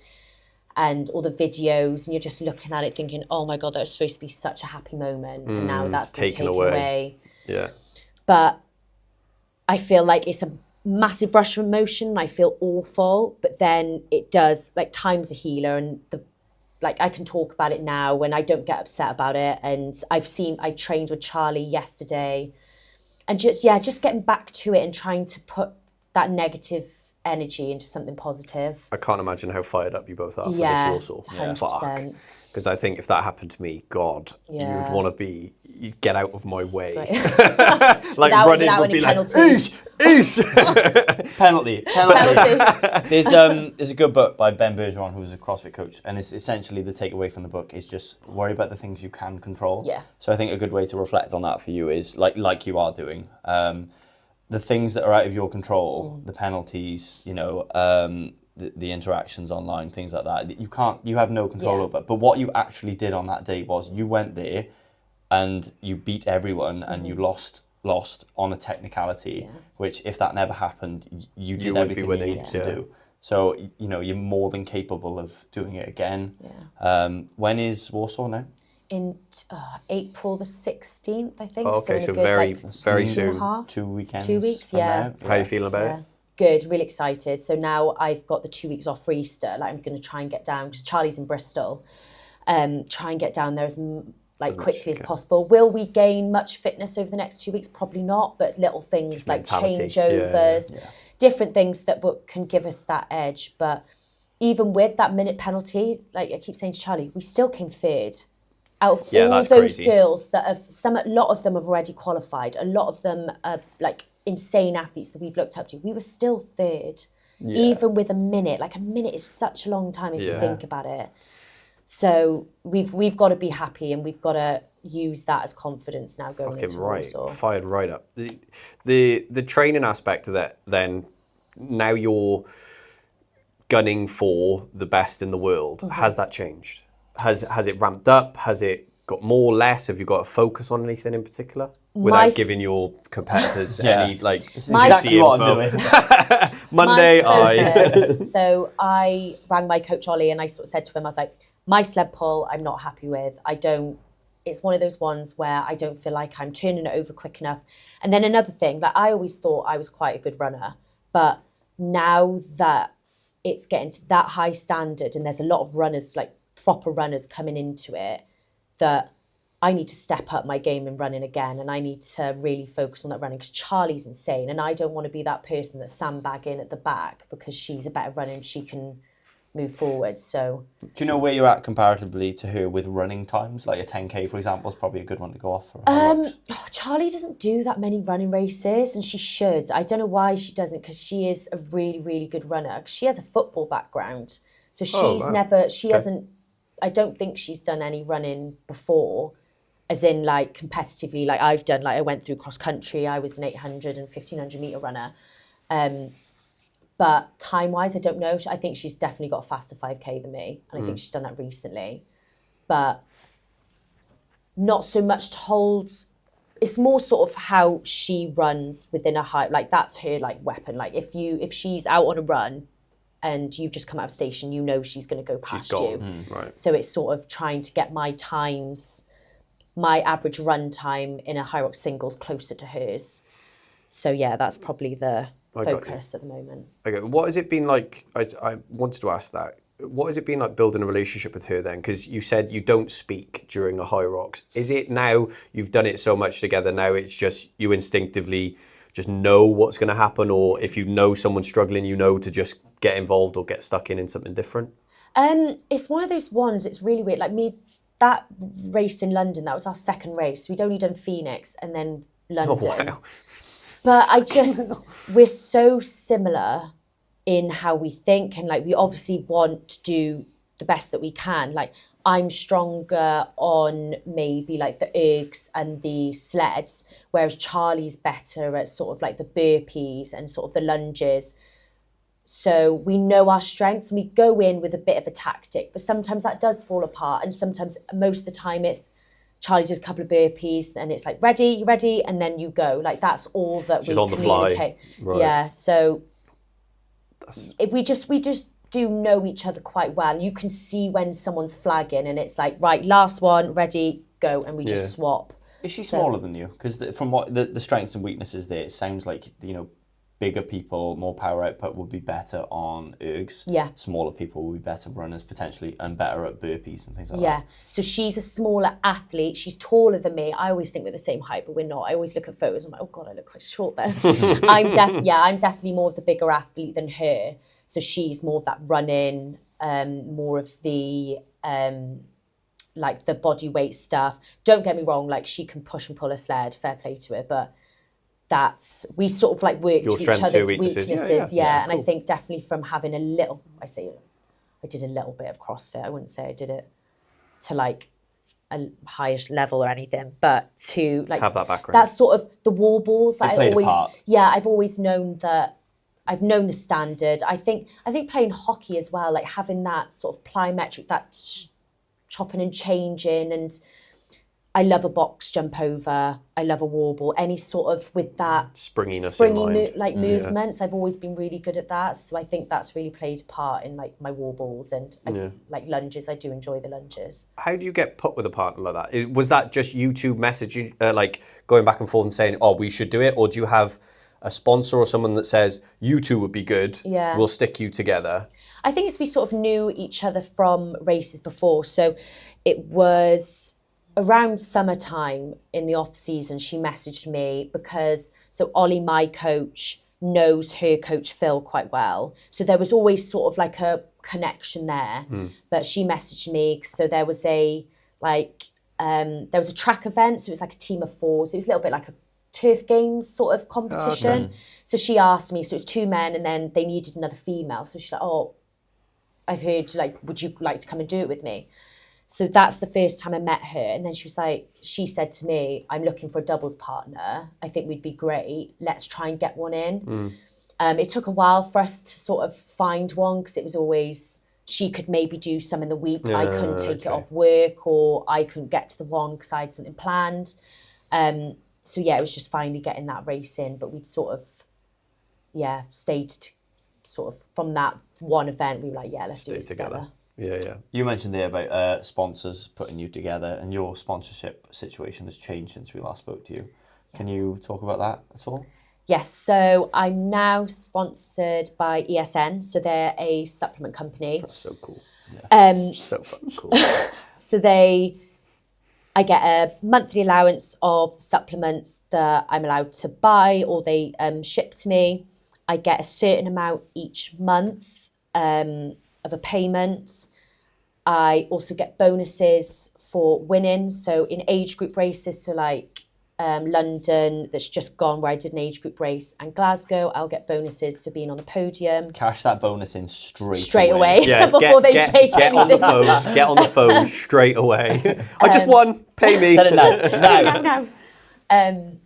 and all the videos. And you're just looking at it thinking, oh my God, that was supposed to be such a happy moment. And now that's been taken away. Yeah. But I feel like it's a massive rush of emotion. I feel awful. But then it does, like time's a healer. And I can talk about it now and I don't get upset about it. And I trained with Charlie yesterday. And just getting back to it and trying to put that negative energy into something positive. I can't imagine how fired up you both are for this Warsaw. 100%. Because I think if that happened to me, God, you would want to get out of my way. Right. Like running would be like, Eesh! Penalty. There's a good book by Ben Bergeron, who's a CrossFit coach, and it's essentially the takeaway from the book is just worry about the things you can control. Yeah. So I think a good way to reflect on that for you is like you are doing. The things that are out of your control, the penalties, the interactions online, things like that, you have no control over. But what you actually did on that day was you went there and you beat everyone and you lost on a technicality, which if that never happened, you did everything you needed to do. So, you're more than capable of doing it again. Yeah. When is Warsaw now? In April the 16th, I think. Okay, so very soon. 2 weekends. 2 weeks, yeah. How are you feeling about it? Good, really excited. So now I've got the 2 weeks off for Easter. Like I'm going to try and get down, because Charlie's in Bristol. Try and get down there as quickly as possible. Will we gain much fitness over the next 2 weeks? Probably not, but little things just like changeovers, different things that can give us that edge. But even with that minute penalty, like I keep saying to Charlie, we still came third. Out of all those girls that a lot of them have already qualified. A lot of them are like insane athletes that we've looked up to. We were still third, even with a minute. Like a minute is such a long time if you think about it. So we've got to be happy, and we've got to use that as confidence now going into Warsaw. Fired right up. The training aspect of that, then now you're gunning for the best in the world. Has that changed? Has it ramped up? Has it got more, less? Have you got to focus on anything in particular? Without giving your competitors any, this is exactly what I'm doing. Monday, So I rang my coach Ollie and I sort of said to him, I was like, my sled pull, I'm not happy with. It's one of those ones where I don't feel like I'm turning it over quick enough. And then another thing, like I always thought I was quite a good runner, but now that it's getting to that high standard and there's a lot of runners, like proper runners coming into it, that I need to step up my game in running again, and I need to really focus on that running, because Charlie's insane and I don't want to be that person that's sandbagging at the back because she's a better runner and she can move forward. So do you know where you're at comparatively to her with running times? Like a 10K, for example, is probably a good one to go off for. Charlie doesn't do that many running races, and she should. I don't know why she doesn't, because she is a really, really good runner. She has a football background, so hasn't, I don't think she's done any running before, as in like competitively, like I've done. Like I went through cross country, I was an 800 and 1500 metre runner. But time-wise, I don't know. I think she's definitely got a faster 5K than me. And I think she's done that recently. But not so much to hold it's more sort of how she runs within a high, like that's her like weapon. Like if she's out on a run and you've just come out of station, you know she's going to go past you. Right. So it's sort of trying to get my average run time in a Hyrox singles closer to hers. So yeah, that's probably the focus at the moment. Okay, what has it been like? I wanted to ask that. What has it been like building a relationship with her then? Because you said you don't speak during a Hyrox. Is it now you've done it so much together, now it's just you instinctively just know what's going to happen, or if you know someone's struggling, you know to just get involved or get stuck in something different? It's one of those ones, it's really weird. Like that race in London, that was our second race. We'd only done Phoenix and then London. Oh, wow. But we're so similar in how we think, and like we obviously want to do the best that we can. Like I'm stronger on maybe like the ergs and the sleds, whereas Charlie's better at sort of like the burpees and sort of the lunges. So we know our strengths and we go in with a bit of a tactic, but sometimes that does fall apart, and sometimes, most of the time, it's Charlie does a couple of burpees and it's like, ready, you ready? And then you go. Like that's all that She's we on the communicate. fly. Right. Yeah, so we just do know each other quite well. You can see when someone's flagging and it's like, right, last one, ready, go, and we just swap. Is she smaller than you? Because from what the strengths and weaknesses there, it sounds like, bigger people, more power output would be better on ergs. Yeah. Smaller people would be better runners potentially and better at burpees and things like that. Yeah. So she's a smaller athlete. She's taller than me. I always think we're the same height, but we're not. I always look at photos. I'm like, oh God, I look quite short there. I'm definitely more of the bigger athlete than her. So she's more of that running, more of the like the body weight stuff. Don't get me wrong, like she can push and pull a sled, fair play to her, but we sort of like work to each other's weaknesses. Yeah, and cool. I think definitely from having I did a little bit of CrossFit. I wouldn't say I did it to like a highest level or anything, but to like have that background. That's sort of the wall balls that I've always known that. I've known the standard. I think playing hockey as well, like having that sort of plyometric, that chopping and changing, and I love a box jump over. I love a wall ball. Any sort of with that springy movements. I've always been really good at that. So I think that's really played a part in like my wall balls and like lunges. I do enjoy the lunges. How do you get put with a partner like that? Was that just you two messaging, like going back and forth and saying, "Oh, we should do it," or do you have a sponsor or someone that says you two would be good? Yeah, we'll stick you together. I think it's we sort of knew each other from races before, so it was around summertime in the off season. She messaged me because Ollie, my coach, knows her coach Phil quite well, so there was always sort of like a connection there. But she messaged me, so there was a track event, so it was like a team of four, so it was a little bit like a turf games sort of competition. Okay. So she asked me, so it was two men and then they needed another female, so she's like, oh, I've heard, like, would you like to come and do it with me? So that's the first time I met her. And then she said to me, I'm looking for a doubles partner. I think we'd be great. Let's try and get one in. It took a while for us to sort of find one, because it was always, she could maybe do some in the week. I couldn't take it off work, or I couldn't get to the one because I had something planned. So yeah, it was just finally getting that race in. But we'd sort of, stayed sort of from that one event. We were like, let's do it together. Yeah. You mentioned there about sponsors putting you together, and your sponsorship situation has changed since we last spoke to you. Yeah. Can you talk about that at all? Yes, so I'm now sponsored by ESN, so they're a supplement company. That's so cool. Yeah. So fucking cool. So I get a monthly allowance of supplements that I'm allowed to buy, or they ship to me. I get a certain amount each month of a payment. I also get bonuses for winning. So in age group races, so like London that's just gone, where I did an age group race, and Glasgow, I'll get bonuses for being on the podium. Cash that bonus in straight away. Yeah, before they take get anything. Get on the phone straight away. I just won. Pay me. Said it now. No.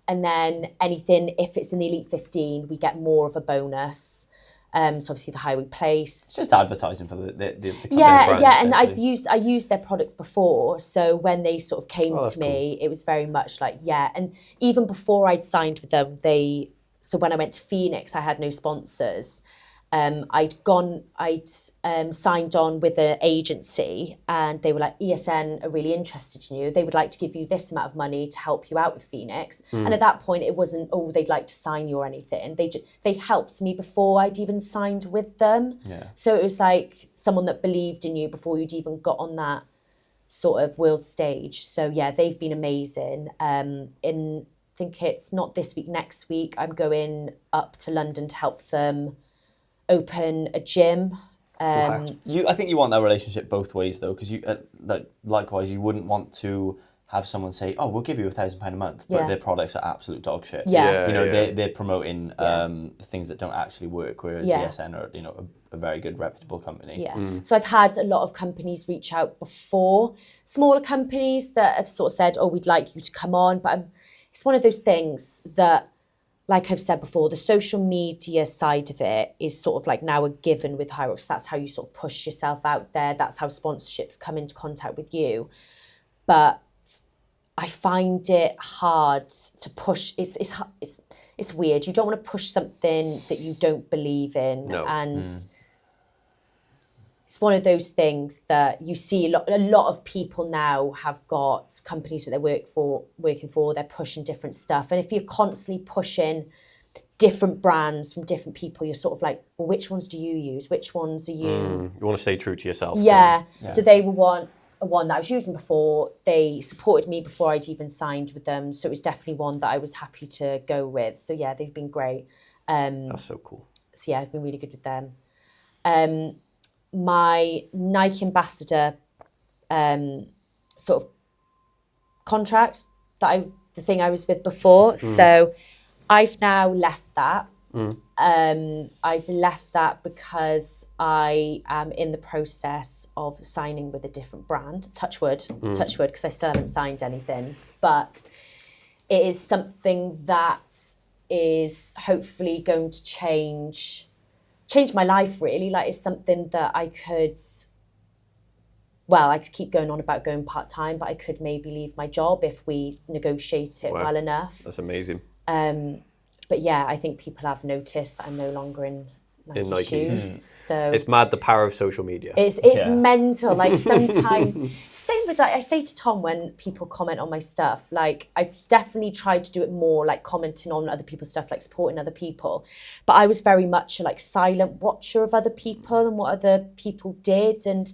And then anything, if it's in the Elite 15, we get more of a bonus. So obviously the Highway Place. It's just advertising for the company Yeah, brand, yeah, and essentially. I used their products before, so when they sort of came to me, it was very much like, yeah. And even before I'd signed with them, so when I went to Phoenix, I had no sponsors. I'd signed on with an agency, and they were like, ESN are really interested in you. They would like to give you this amount of money to help you out with Phoenix. And at that point, it wasn't, oh, they'd like to sign you or anything. They helped me before I'd even signed with them. Yeah. So it was like someone that believed in you before you'd even got on that sort of world stage. So yeah, they've been amazing. I think it's not this week, next week, I'm going up to London to help them open a gym. I think you want that relationship both ways though, because likewise you wouldn't want to have someone say, "Oh, we'll give you £1,000 a month," but their products are absolute dog shit. Yeah. They're promoting things that don't actually work, whereas ESN are a very good reputable company. Yeah. So I've had a lot of companies reach out before, smaller companies that have sort of said, "Oh, we'd like you to come on," but it's one of those things that, like I've said before, the social media side of it is sort of like now a given with Hyrox. That's how you sort of push yourself out there. That's how sponsorships come into contact with you. But I find it hard to push. It's weird. You don't want to push something that you don't believe in. No. And it's one of those things that you see a lot of people now have got companies that they working for, they're pushing different stuff. And if you're constantly pushing different brands from different people, you're sort of like, well, which ones do you use? Which ones are you? You want to stay true to yourself. Yeah. So they were one that I was using before. They supported me before I'd even signed with them. So it was definitely one that I was happy to go with. So yeah, they've been great. That's so cool. So yeah, I've been really good with them. My Nike ambassador sort of contract the thing I was with before. So I've now left that. I've left that because I am in the process of signing with a different brand. Touch wood, because I still haven't signed anything. But it is something that is hopefully going to change my life, really. Like, it's something that I could keep going on about going part-time, but I could maybe leave my job if we negotiate it well enough. That's amazing. But yeah, I think people have noticed that I'm no longer in Nike shoes. So it's mad, the power of social media. It's mental. Like, sometimes, same with that. I say to Tom when people comment on my stuff, like, I've definitely tried to do it more, like commenting on other people's stuff, like supporting other people. But I was very much a silent watcher of other people and what other people did. And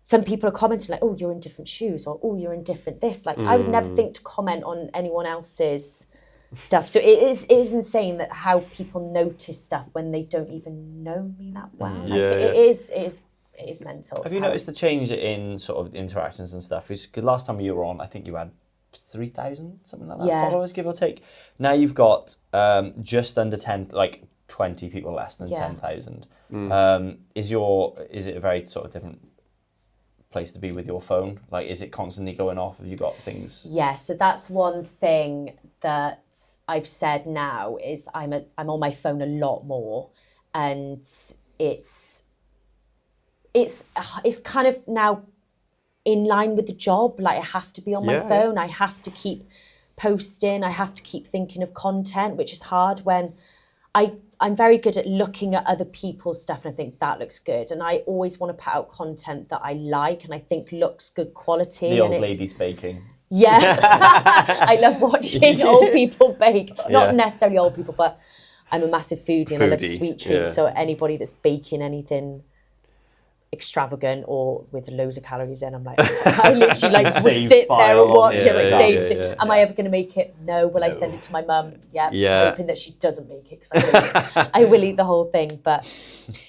some people are commenting like, "Oh, you're in different shoes," or "Oh, you're in different this." Like, I would never think to comment on anyone else's stuff. So it is insane that how people notice stuff when they don't even know me that well. It is mental. Have you noticed the change in sort of interactions and stuff? Because last time you were on, I think you had 3,000, something like that, followers, give or take. Now you've got just under 10, like 20 people less than 10,000. Is it a very sort of different place to be with your phone? Like, is it constantly going off? Have you got things? Yeah, so that's one thing that I've said now is I'm on my phone a lot more, and it's kind of now in line with the job. Like, I have to be on my phone. I have to keep posting. I have to keep thinking of content, which is hard when I'm very good at looking at other people's stuff and I think that looks good. And I always want to put out content that I like and I think looks good quality. The old ladies baking. Yeah. I love watching old people bake. Not necessarily old people, but I'm a massive foodie and I love sweet treats. So anybody that's baking anything extravagant or with loads of calories in, I'm like, I literally will sit there and watch it, save. Am I ever going to make it? No. Will I send it to my mum? Yeah. Hoping that she doesn't make it, because I will eat the whole thing. But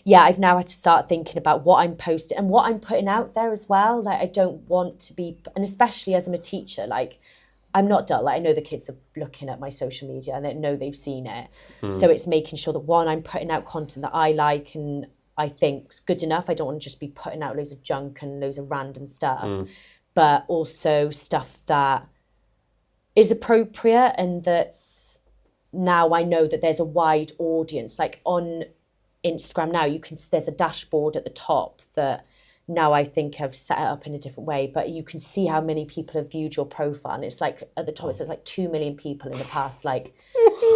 yeah, I've now had to start thinking about what I'm posting and what I'm putting out there as well. Like, I don't want to be, and especially as I'm a teacher, like, I'm not dull. Like, I know the kids are looking at my social media and they know they've seen it. So it's making sure that, one, I'm putting out content that I like and I think's good enough. I don't want to just be putting out loads of junk and loads of random stuff, but also stuff that is appropriate and that's, now I know that there's a wide audience. Like, on Instagram now, there's a dashboard at the top that now I think I've set it up in a different way, but you can see how many people have viewed your profile, and it's like at the top it says like 2 million people in the past like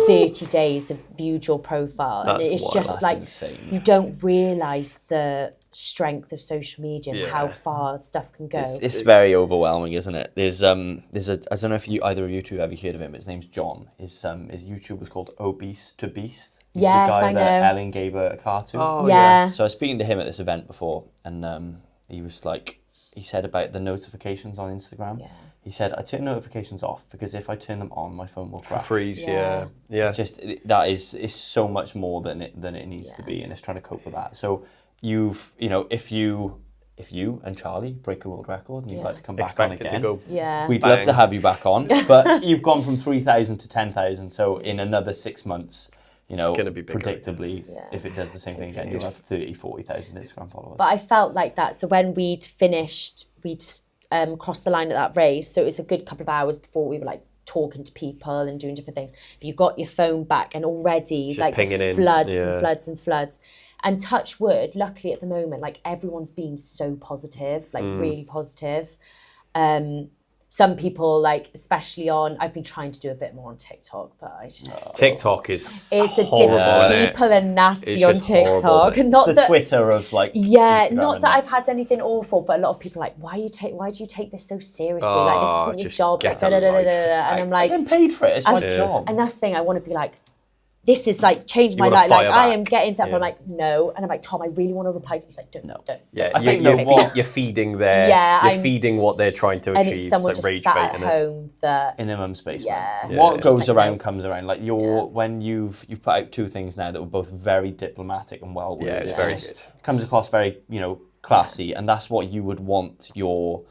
30 days have viewed your profile. And it's just like insane. you don't realise the strength of social media and how far stuff can go. It's very overwhelming, isn't it? There's I don't know if either of you two have ever heard of him, but his name's John. His YouTube was called Obese to Beast. He's the guy that Ellen gave a cartoon. Oh, yeah. So I was speaking to him at this event before, and he was like, he said about the notifications on Instagram. Yeah. He said, I turn notifications off because if I turn them on, my phone will crash. Freeze, yeah. It's just, that is so much more than it needs to be, and it's trying to cope with that. So if you and Charlie break a world record and you'd like to come back on again, we'd love to have you back on. But you've gone from 3,000 to 10,000, so in another 6 months, it's gonna be bigger, predictably, if it does the same thing again, you'll have 30,000, 40,000 Instagram followers. But I felt like that. So when we'd finished, we'd crossed the line at that race. So it was a good couple of hours before we were like talking to people and doing different things. But you got your phone back and already just like floods and floods and floods. And touch wood, luckily at the moment, like everyone's been so positive, like really positive. Some people, like especially I've been trying to do a bit more on TikTok, but I just TikTok is horrible. People are nasty on TikTok. Horrible. Not the Twitter of like Instagram, not that I've had anything awful, but a lot of people are like, why do you take this so seriously? Like this isn't your job. Like, and I'm like, I'm getting paid for it. It's my job. And that's the thing. I want to be like, this is like changed my life. Like I am getting that. But I'm like, no. And I'm like, Tom, I really want to reply to you. He's like, don't. Yeah, I think you're feeding you're feeding what they're trying to achieve. And it's someone just sat at home that in their mum's basement. Yeah. What goes around comes around. Like when you've put out two things now that were both very diplomatic and well worded. Yeah, it's very good. Comes across very classy, and that's what you would want your.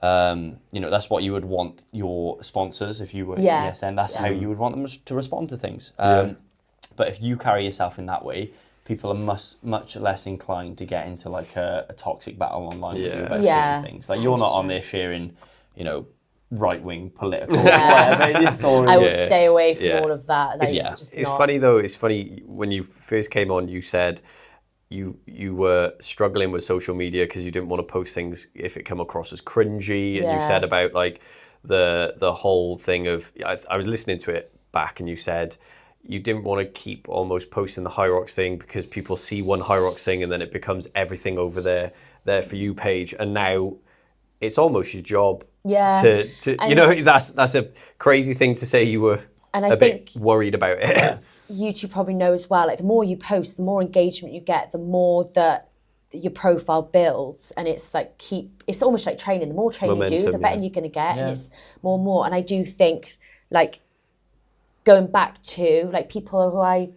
That's what you would want your sponsors, if you were ESN, that's how you would want them to respond to things. But if you carry yourself in that way, people are much less inclined to get into like a toxic battle online with you about certain things. Like you're not on there sharing, right-wing political whatever stories. I will stay away from all of that. Like, it's funny though, it's funny when you first came on, you said you were struggling with social media because you didn't want to post things if it come across as cringy, and you said about like the whole thing of I was listening to it back, and you said you didn't want to keep almost posting the Hyrox thing because people see one Hyrox thing and then it becomes everything over there for you page, and now it's almost your job to that's a crazy thing to say. You were a bit worried about it. You two probably know as well, like the more you post, the more engagement you get, the more that your profile builds, and it's like it's almost like training. The more training you do, the better you're going to get, and it's more and more. And I do think, like, going back to like people who I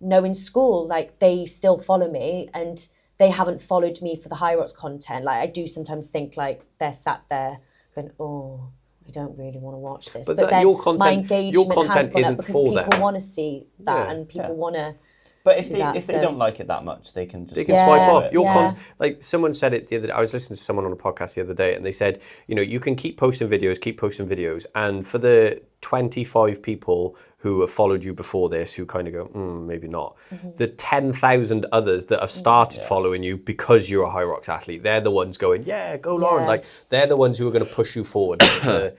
know in school, like they still follow me, and they haven't followed me for the Hyrox content. Like I do sometimes think like they're sat there going, oh, I don't really want to watch this. But then my engagement has gone up because people want to see that, and people want to. But if they don't like it that much, they can just swipe off. Your content, like someone said it the other day. I was listening to someone on a podcast the other day, and they said, you can keep posting videos, and for the 25 people who have followed you before this, who kind of go, maybe not. Mm-hmm. The 10,000 others that have started following you because you're a Hyrox athlete, they're the ones going, go Lauren. Like they're the ones who are going to push you forward. I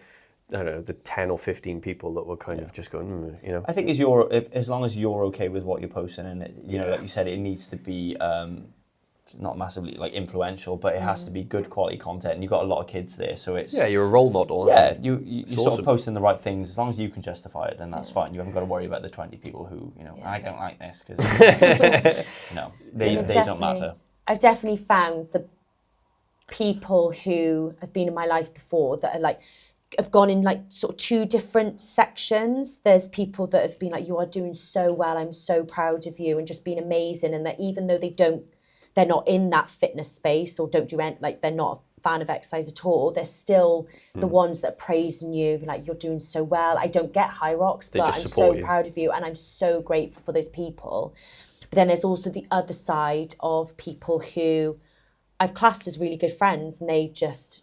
don't know, the 10 or 15 people that were kind of just going, I think as long as you're okay with what you're posting, and like you said, it needs to be not massively like influential, but it has to be good quality content, and you've got a lot of kids there, so it's you're a role model. You're sort of posting the right things. As long as you can justify it, then that's fine. You haven't got to worry about the 20 people who I don't like this because they don't matter. I've definitely found the people who have been in my life before that are like have gone in like sort of two different sections. There's people that have been like, you are doing so well, I'm so proud of you, and just been amazing, and that even though they're not in that fitness space or don't do like they're not a fan of exercise at all, they're still the ones that are praising you, like you're doing so well. I don't get Hyrox, but I'm so proud of you, and I'm so grateful for those people. But then there's also the other side of people who I've classed as really good friends, and they just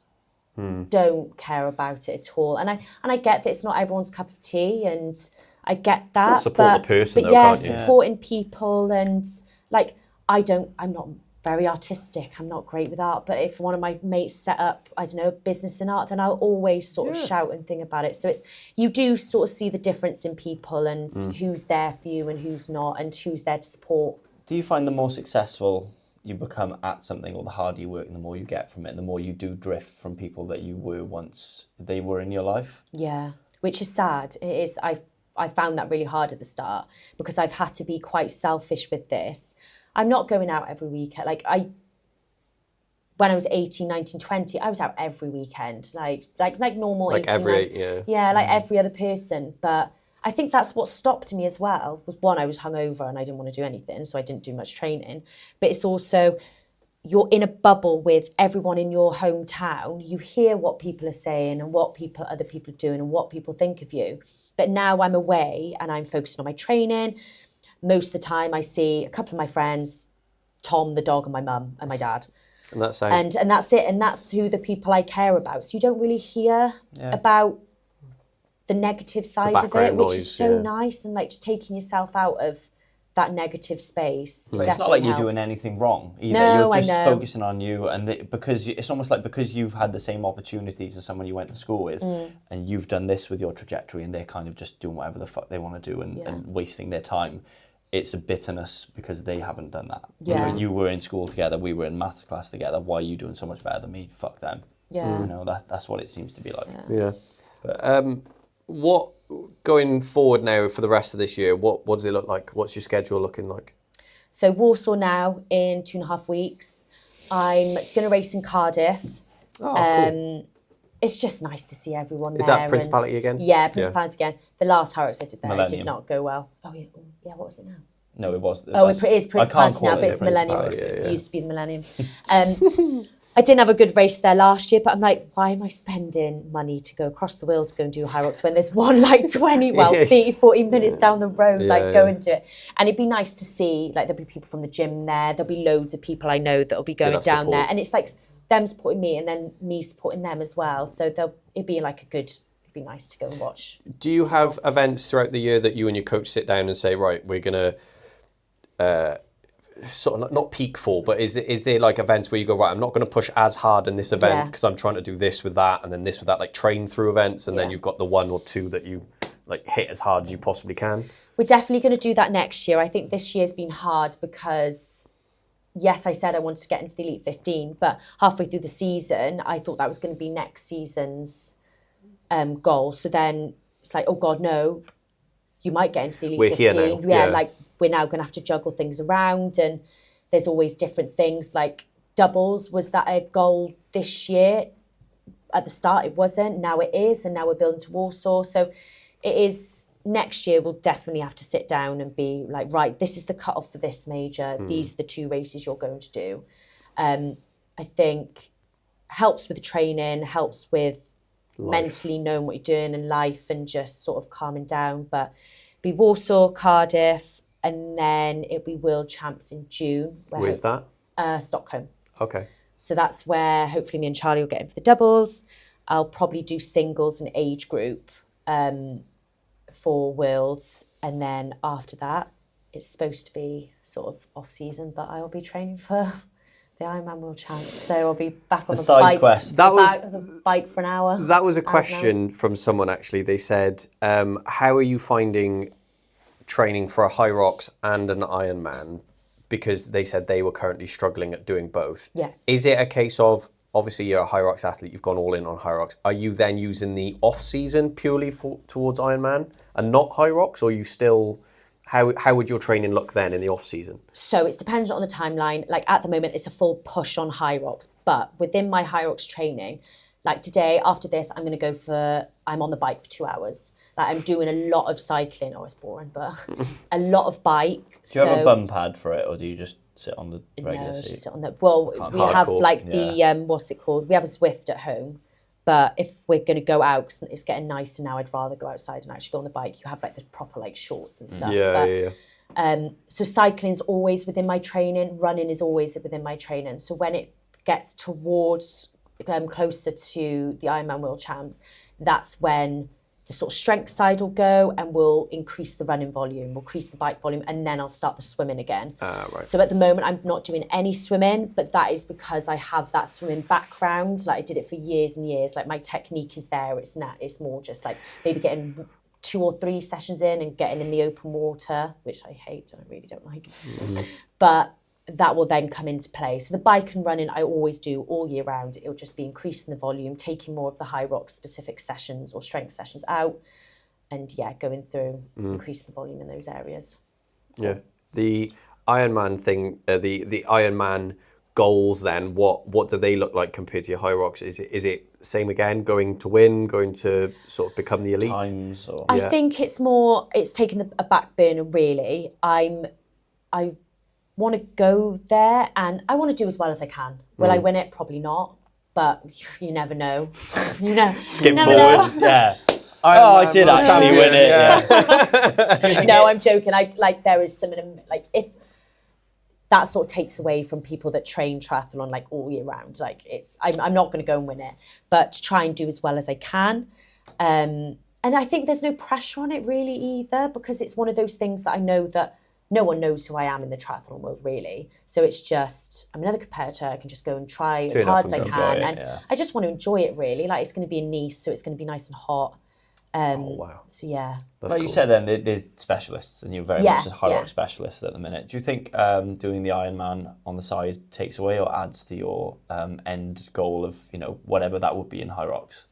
don't care about it at all. And I get that it's not everyone's cup of tea, and I get that. Still support the person, but though, can't you? Supporting people and like, I'm not very artistic. I'm not great with art, but if one of my mates set up, I don't know, a business in art, then I'll always sort of shout and think about it. So you do sort of see the difference in people and who's there for you and who's not and who's there to support. Do you find the more successful you become at something, or the harder you work and the more you get from it, and the more you do drift from people that you were once they were in your life? Yeah, which is sad. It is. I found that really hard at the start because I've had to be quite selfish with this. I'm not going out every weekend. When I was 18, 19, 20, I was out every weekend, like normal like 18, every 19, like every other person. But I think that's what stopped me as well. Was one, I was hungover and I didn't want to do anything, so I didn't do much training. But it's also, you're in a bubble with everyone in your hometown. You hear what people are saying and what other people are doing and what people think of you. But now I'm away and I'm focusing on my training. Most of the time I see a couple of my friends, Tom, the dog, and my mum and my dad. And that's and that's it. And that's who the people I care about. So you don't really hear about the negative side of it, which is so nice. And like just taking yourself out of that negative space. But it's not like you're doing anything wrong either. No, you're just focusing on you, and because it's almost like because you've had the same opportunities as someone you went to school with, and you've done this with your trajectory, and they're kind of just doing whatever the fuck they want to do and wasting their time. It's a bitterness because they haven't done that. Yeah. You were in school together, we were in maths class together. Why are you doing so much better than me? Fuck them. Yeah. You know, that's what it seems to be like. Yeah. But, what going forward now for the rest of this year? What does it look like? What's your schedule looking like? So Warsaw now in 2.5 weeks. I'm going to race in Cardiff. Oh, cool. It's just nice to see everyone Is there. that Principality again? Yeah, Principality again. The last Hyrox I did there, Millennium. it did not go well. Oh, yeah. Yeah, what was it now? No, it was. Oh, it is Principality now, but it's Principality, Millennium. yeah. It used to be the Millennium. I didn't have a good race there last year, but I'm like, why am I spending money to go across the world to go and do Hyrox when there's one like 30, 40 minutes down the road, go and do it. And it'd be nice to see, like there'll be people from the gym there, there'll be loads of people I know that'll be going down there. And it's like them supporting me and then me supporting them as well. So it'd be like it'd be nice to go and watch. Do you have events throughout the year that you and your coach sit down and say, right, we're going to sort of not peak for, but is there like events where you go, right, I'm not going to push as hard in this event because I'm trying to do this with that and then this with that, like train through events, and then you've got the one or two that you like hit as hard as you possibly can? We're definitely going to do that next year. I think this year's been hard because, yes, I said I wanted to get into the Elite 15, but halfway through the season, I thought that was going to be next season's goal. So then it's like, oh God, no, you might get into the Elite We're 15. here now. Yeah, like we're now going to have to juggle things around, and there's always different things. Like doubles, was that a goal this year? At the start it wasn't, now it is, and now we're building to Warsaw. So it is, next year we'll definitely have to sit down and be like, right, this is the cut-off for this major, these are the 2 races you're going to do. I think helps with the training, helps with mentally knowing what you're doing in life and just sort of calming down. But be Warsaw, Cardiff, and then it'll be World Champs in June. Where's that? Stockholm. Okay. So that's where hopefully me and Charlie will get in for the doubles. I'll probably do singles and age group for Worlds. And then after that, it's supposed to be sort of off season, but I'll be training for the Ironman World Champs. So I'll be back on the bike. Quest. The bike for an hour. That was a question from someone actually. They said, how are you finding training for a Hyrox and an Ironman? Because they said they were currently struggling at doing both. Yeah. Is it a case of, obviously you're a Hyrox athlete, you've gone all in on Hyrox. Are you then using the off season purely towards Ironman and not Hyrox, or are you still, how would your training look then in the off season? So it's dependent on the timeline. Like at the moment, it's a full push on Hyrox, but within my Hyrox training, like today, after this, I'm on the bike for 2 hours. Like I'm doing a lot of cycling. Oh, it's boring, but a lot of bike. Do you have a bum pad for it, or do you just sit on the regular seat? Just sit on the. Well, we have like the what's it called? We have a Zwift at home, but if we're going to go out, 'cause it's getting nicer now, I'd rather go outside and actually go on the bike. You have like the proper like shorts and stuff. So cycling's always within my training. Running is always within my training. So when it gets towards closer to the Ironman World Champs, that's when the sort of strength side will go, and we'll increase the running volume, we'll increase the bike volume, and then I'll start the swimming again. Right. So at the moment, I'm not doing any swimming, but that is because I have that swimming background. Like I did it for years and years. Like my technique is there. It's more just like maybe getting 2 or 3 sessions in and getting in the open water, which I hate and I really don't like. But that will then come into play. So the bike and running I always do all year round. It'll just be increasing the volume, taking more of the Hyrox specific sessions or strength sessions out, and going through, increase the volume in those areas. Yeah. The Ironman thing, the Ironman goals then, what do they look like compared to your Hyrox? Is it same again, going to win, going to sort of become the elite? Times or... I think it's taken a back burner really. I want to go there and I want to do as well as I can. Will I win it? Probably not, but you never know. Skip never forward. know. Yeah. I did actually win it. Yeah. No, I'm joking. There is some, like, if that sort of takes away from people that train triathlon like all year round. Like I'm not going to go and win it, but to try and do as well as I can. And I think there's no pressure on it really either, because it's one of those things that I know that no one knows who I am in the triathlon world really. So it's just, I'm another competitor. I can just go and try as hard as I can. I just want to enjoy it really. Like it's going to be in Nice, so it's going to be nice and hot. Wow. So yeah. Well, you said then there's specialists, and you're very much a Hyrox specialist at the minute. Do you think doing the Ironman on the side takes away or adds to your end goal of whatever that would be in Hyrox?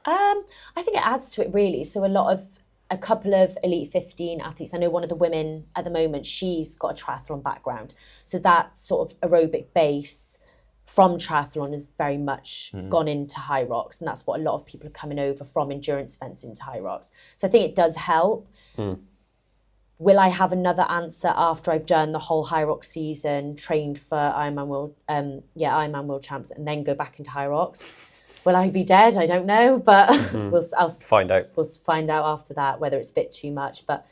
I think it adds to it really. So a couple of Elite 15 athletes. I know one of the women at the moment, she's got a triathlon background. So that sort of aerobic base from triathlon has very much gone into Hyrox. And that's what a lot of people are coming over from endurance events into Hyrox. So I think it does help. Will I have another answer after I've done the whole Hyrox season, trained for Ironman World Champs, and then go back into Hyrox? Will I be dead? I don't know, but I'll find out. We'll find out after that whether it's a bit too much. But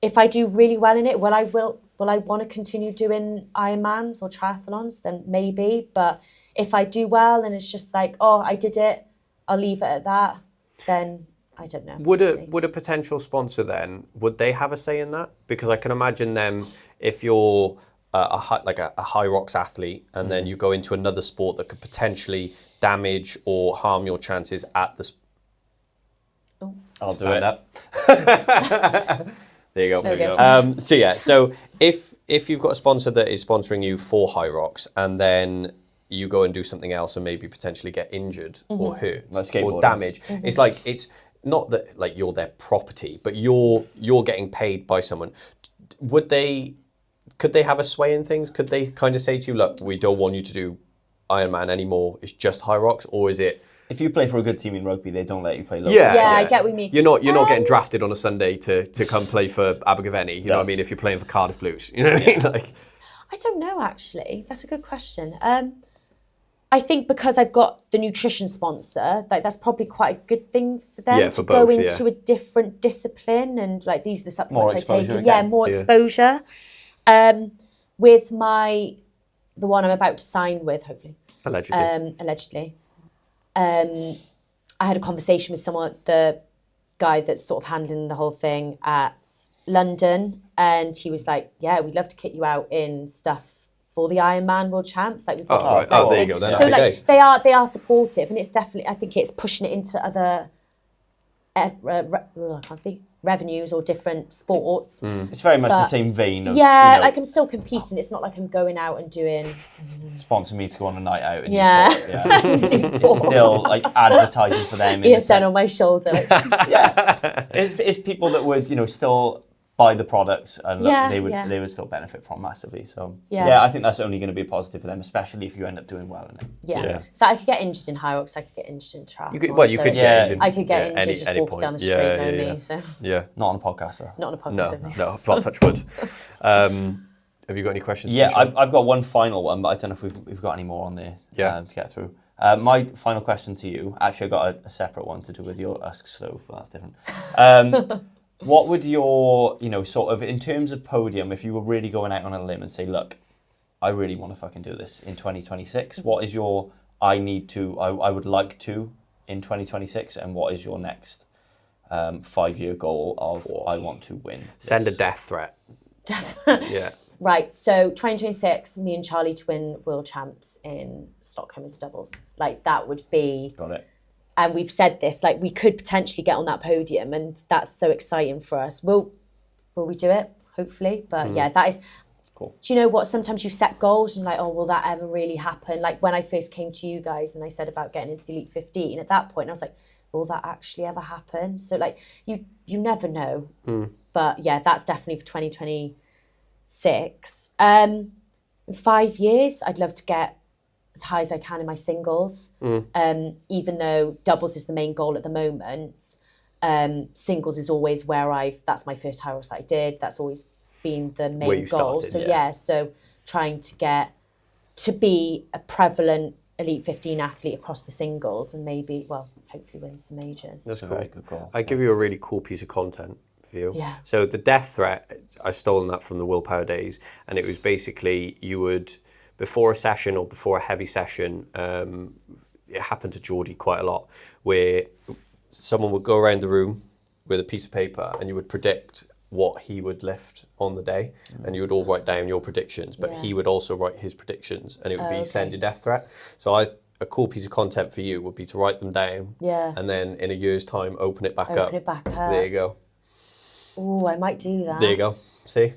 if I do really well in it, will I want to continue doing Ironmans or triathlons? Then maybe. But if I do well and it's just like, oh, I did it, I'll leave it at that. Then I don't know. Would a potential sponsor then, would they have a say in that? Because I can imagine them, if you're a Hyrox athlete and then you go into another sport that could potentially damage or harm your chances at the... I'll do it. There you go. There we go. So if you've got a sponsor that is sponsoring you for Hyrox and then you go and do something else and maybe potentially get injured or hurt or damage, it's like, it's not that like you're their property, but you're getting paid by someone. Could they have a sway in things? Could they kind of say to you, look, we don't want you to do Ironman anymore, it's just Hyrox? Or is it... If you play for a good team in rugby, they don't let you play local. Yeah, I get what you mean. You're not getting drafted on a Sunday to come play for Abergavenny, you know what I mean, if you're playing for Cardiff Blues. You know what I mean? Like, I don't know actually. That's a good question. I think because I've got the nutrition sponsor, like that's probably quite a good thing for them to go into a different discipline, and like these are the supplements I take. More exposure. With the one I'm about to sign with, hopefully. Allegedly. I had a conversation with the guy that's sort of handling the whole thing at London, and he was like, yeah, we'd love to kit you out in stuff for the Ironman World Champs. Like we've got there you go. Then so like they are supportive, and it's definitely, I think it's pushing it into other revenues or different sports. It's very much the same vein of like I'm still competing. It's not like I'm going out and doing sponsor me to go on a night out and it's still like advertising for them. ESN on my shoulder. It's people that would still buy the products and they would still benefit from massively. So I think that's only going to be a positive for them, especially if you end up doing well in it. So I could get injured in Hyrox, I could get injured in triathlon. You could get injured. I could get injured just walking down the street and know me. So not on a podcast though. Not on a podcast. No, I'll touch wood. Have you got any questions? Yeah, I've got one final one, but I don't know if we've got any more on there to get through. My final question to you, actually I got a separate one to do with your Ask Stove, but that's different. What would your, sort of, in terms of podium, if you were really going out on a limb and say, look, I really want to fucking do this in 2026, what is your, I would like to in 2026, and what is your next 5-year goal of I want to win. Send a death threat. Yeah. Right, so 2026, me and Charlie to win world champs in Stockholm as doubles. Like, that would be... Got it. And we've said this, like, we could potentially get on that podium, and that's so exciting for us. Will we do it? Hopefully. But yeah, that is... Cool. Do you know what? Sometimes you set goals and you're like, oh, will that ever really happen? Like, when I first came to you guys and I said about getting into the Elite 15, at that point, I was like, will that actually ever happen? So, like, you never know. But yeah, that's definitely for 2026. In 5 years, I'd love to get as high as I can in my singles. Even though doubles is the main goal at the moment, singles is always where that's my first Hyrox that I did. That's always been the main goal. Started, so yeah, so trying to get to be a prevalent Elite 15 athlete across the singles and maybe, well, hopefully win some majors. That's a cool. very good goal. I give you a really cool piece of content for you. Yeah. So the death threat, I stolen that from the Willpower Days, and it was basically you would, before a session or before a heavy session, it happened to Geordie quite a lot, where someone would go around the room with a piece of paper and you would predict what he would lift on the day, and you would all write down your predictions, but he would also write his predictions, and it would be send your death threat. So a cool piece of content for you would be to write them down, and then in a year's time open it back up. There you go. Oh, I might do that. There you go. See?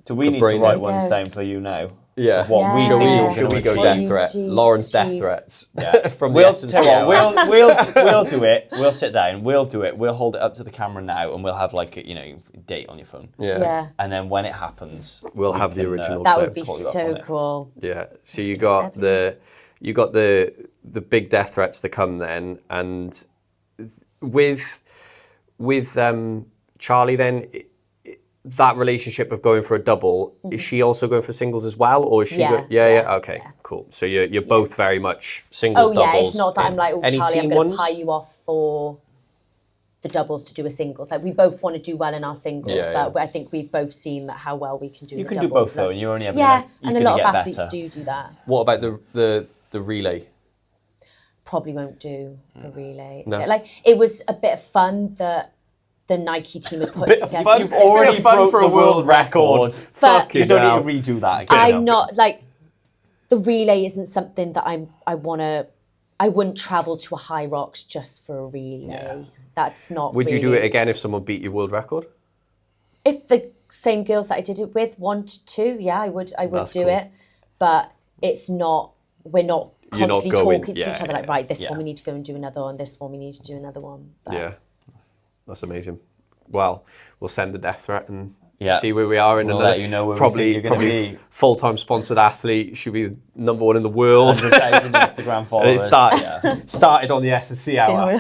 Do we need to write ones down for you now? Yeah. What we Should we go death threat? Lauren's death threats. Yeah. From we'll the S+C Hour. we'll do it. We'll sit down. We'll do it. We'll hold it up to the camera now, and we'll have like a date on your phone. Yeah. And then when it happens, we'll have the original. That clip. would be so cool. Yeah. So you got the big death threats to come then, and with Charlie then. That relationship of going for a double, is she also going for singles as well, or is she? Okay, cool. So you're both very much singles, doubles. Oh yeah, it's not that I'm like, oh Charlie, I'm going to pie you off for the doubles to do a singles. Like, we both want to do well in our singles, but I think we've both seen that how well we can do. You the can doubles. do both though, and you're only ever and a lot of athletes do that. What about the relay? Probably won't do a relay. No. Like, it was a bit of fun that the Nike team had put together. Fun. You've already broke for a the world record. But you don't need to redo that again. I'm not like, the relay isn't something that I wouldn't travel to a Hyrox just for a relay. Yeah. That's not. Would you do it again if someone beat your world record? If the same girls that I did it with wanted to, yeah, I would do it. But it's not. We're not constantly talking to each other like, right, this one we need to go and do another one. This one we need to do another one. But that's amazing. Well, we'll send the death threat and see where we are. We'll let you know where probably be. Full-time sponsored athlete, should be number one in the world. 100,000 Instagram followers. And it started on the S+C Hour.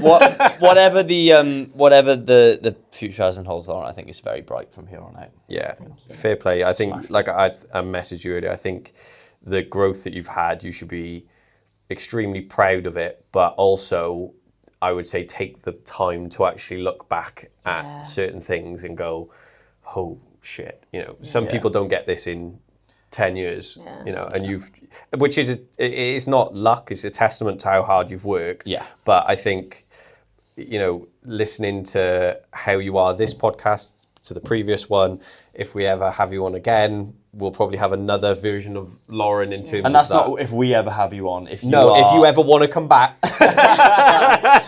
Whatever the future has and holds on, I think it's very bright from here on out. Yeah, fair play. I think, like I messaged you earlier, I think the growth that you've had, you should be extremely proud of it, but also I would say take the time to actually look back at certain things and go, oh shit, some people don't get this in 10 years, and it's not luck, it's a testament to how hard you've worked. Yeah. But I think, listening to how you are this podcast to the previous one, if we ever have you on again, we'll probably have another version of Lauren in terms of that. And that's not if we ever have you on. If you ever want to come back. I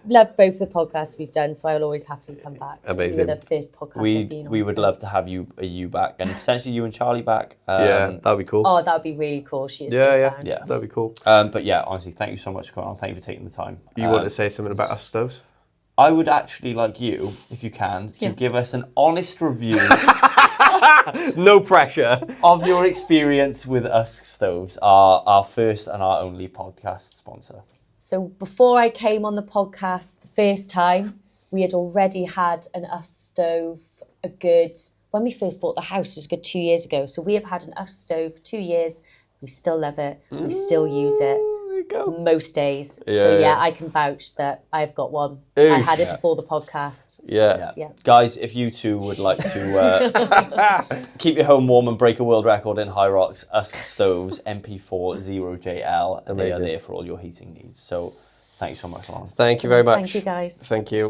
love both the podcasts we've done, so I'll always happily come back. Amazing. You were the first podcast I've been on. We would love to have you back, and potentially you and Charlie back. That'd be cool. Oh, that would be really cool. She is so sound. Yeah, that'd be cool. But yeah, honestly, thank you so much for coming on. Thank you for taking the time. You want to say something about us stoves? I would actually like you, if you can, to give us an honest review. No pressure. Of your experience with Us Stoves, our first and our only podcast sponsor. So before I came on the podcast the first time, we had already had an Us Stove when we first bought the house, it was a good 2 years ago. So we have had an Us Stove 2 years. We still love it. We still use it. Most days. I can vouch that I've got one. I had it before the podcast. Yeah. Guys, if you two would like to keep your home warm and break a world record in Hyrox, Us Stoves MP4 0JL, and they are there for all your heating needs. So thank you so much, Lauren. Thank you very much. Thank you, guys. Thank you.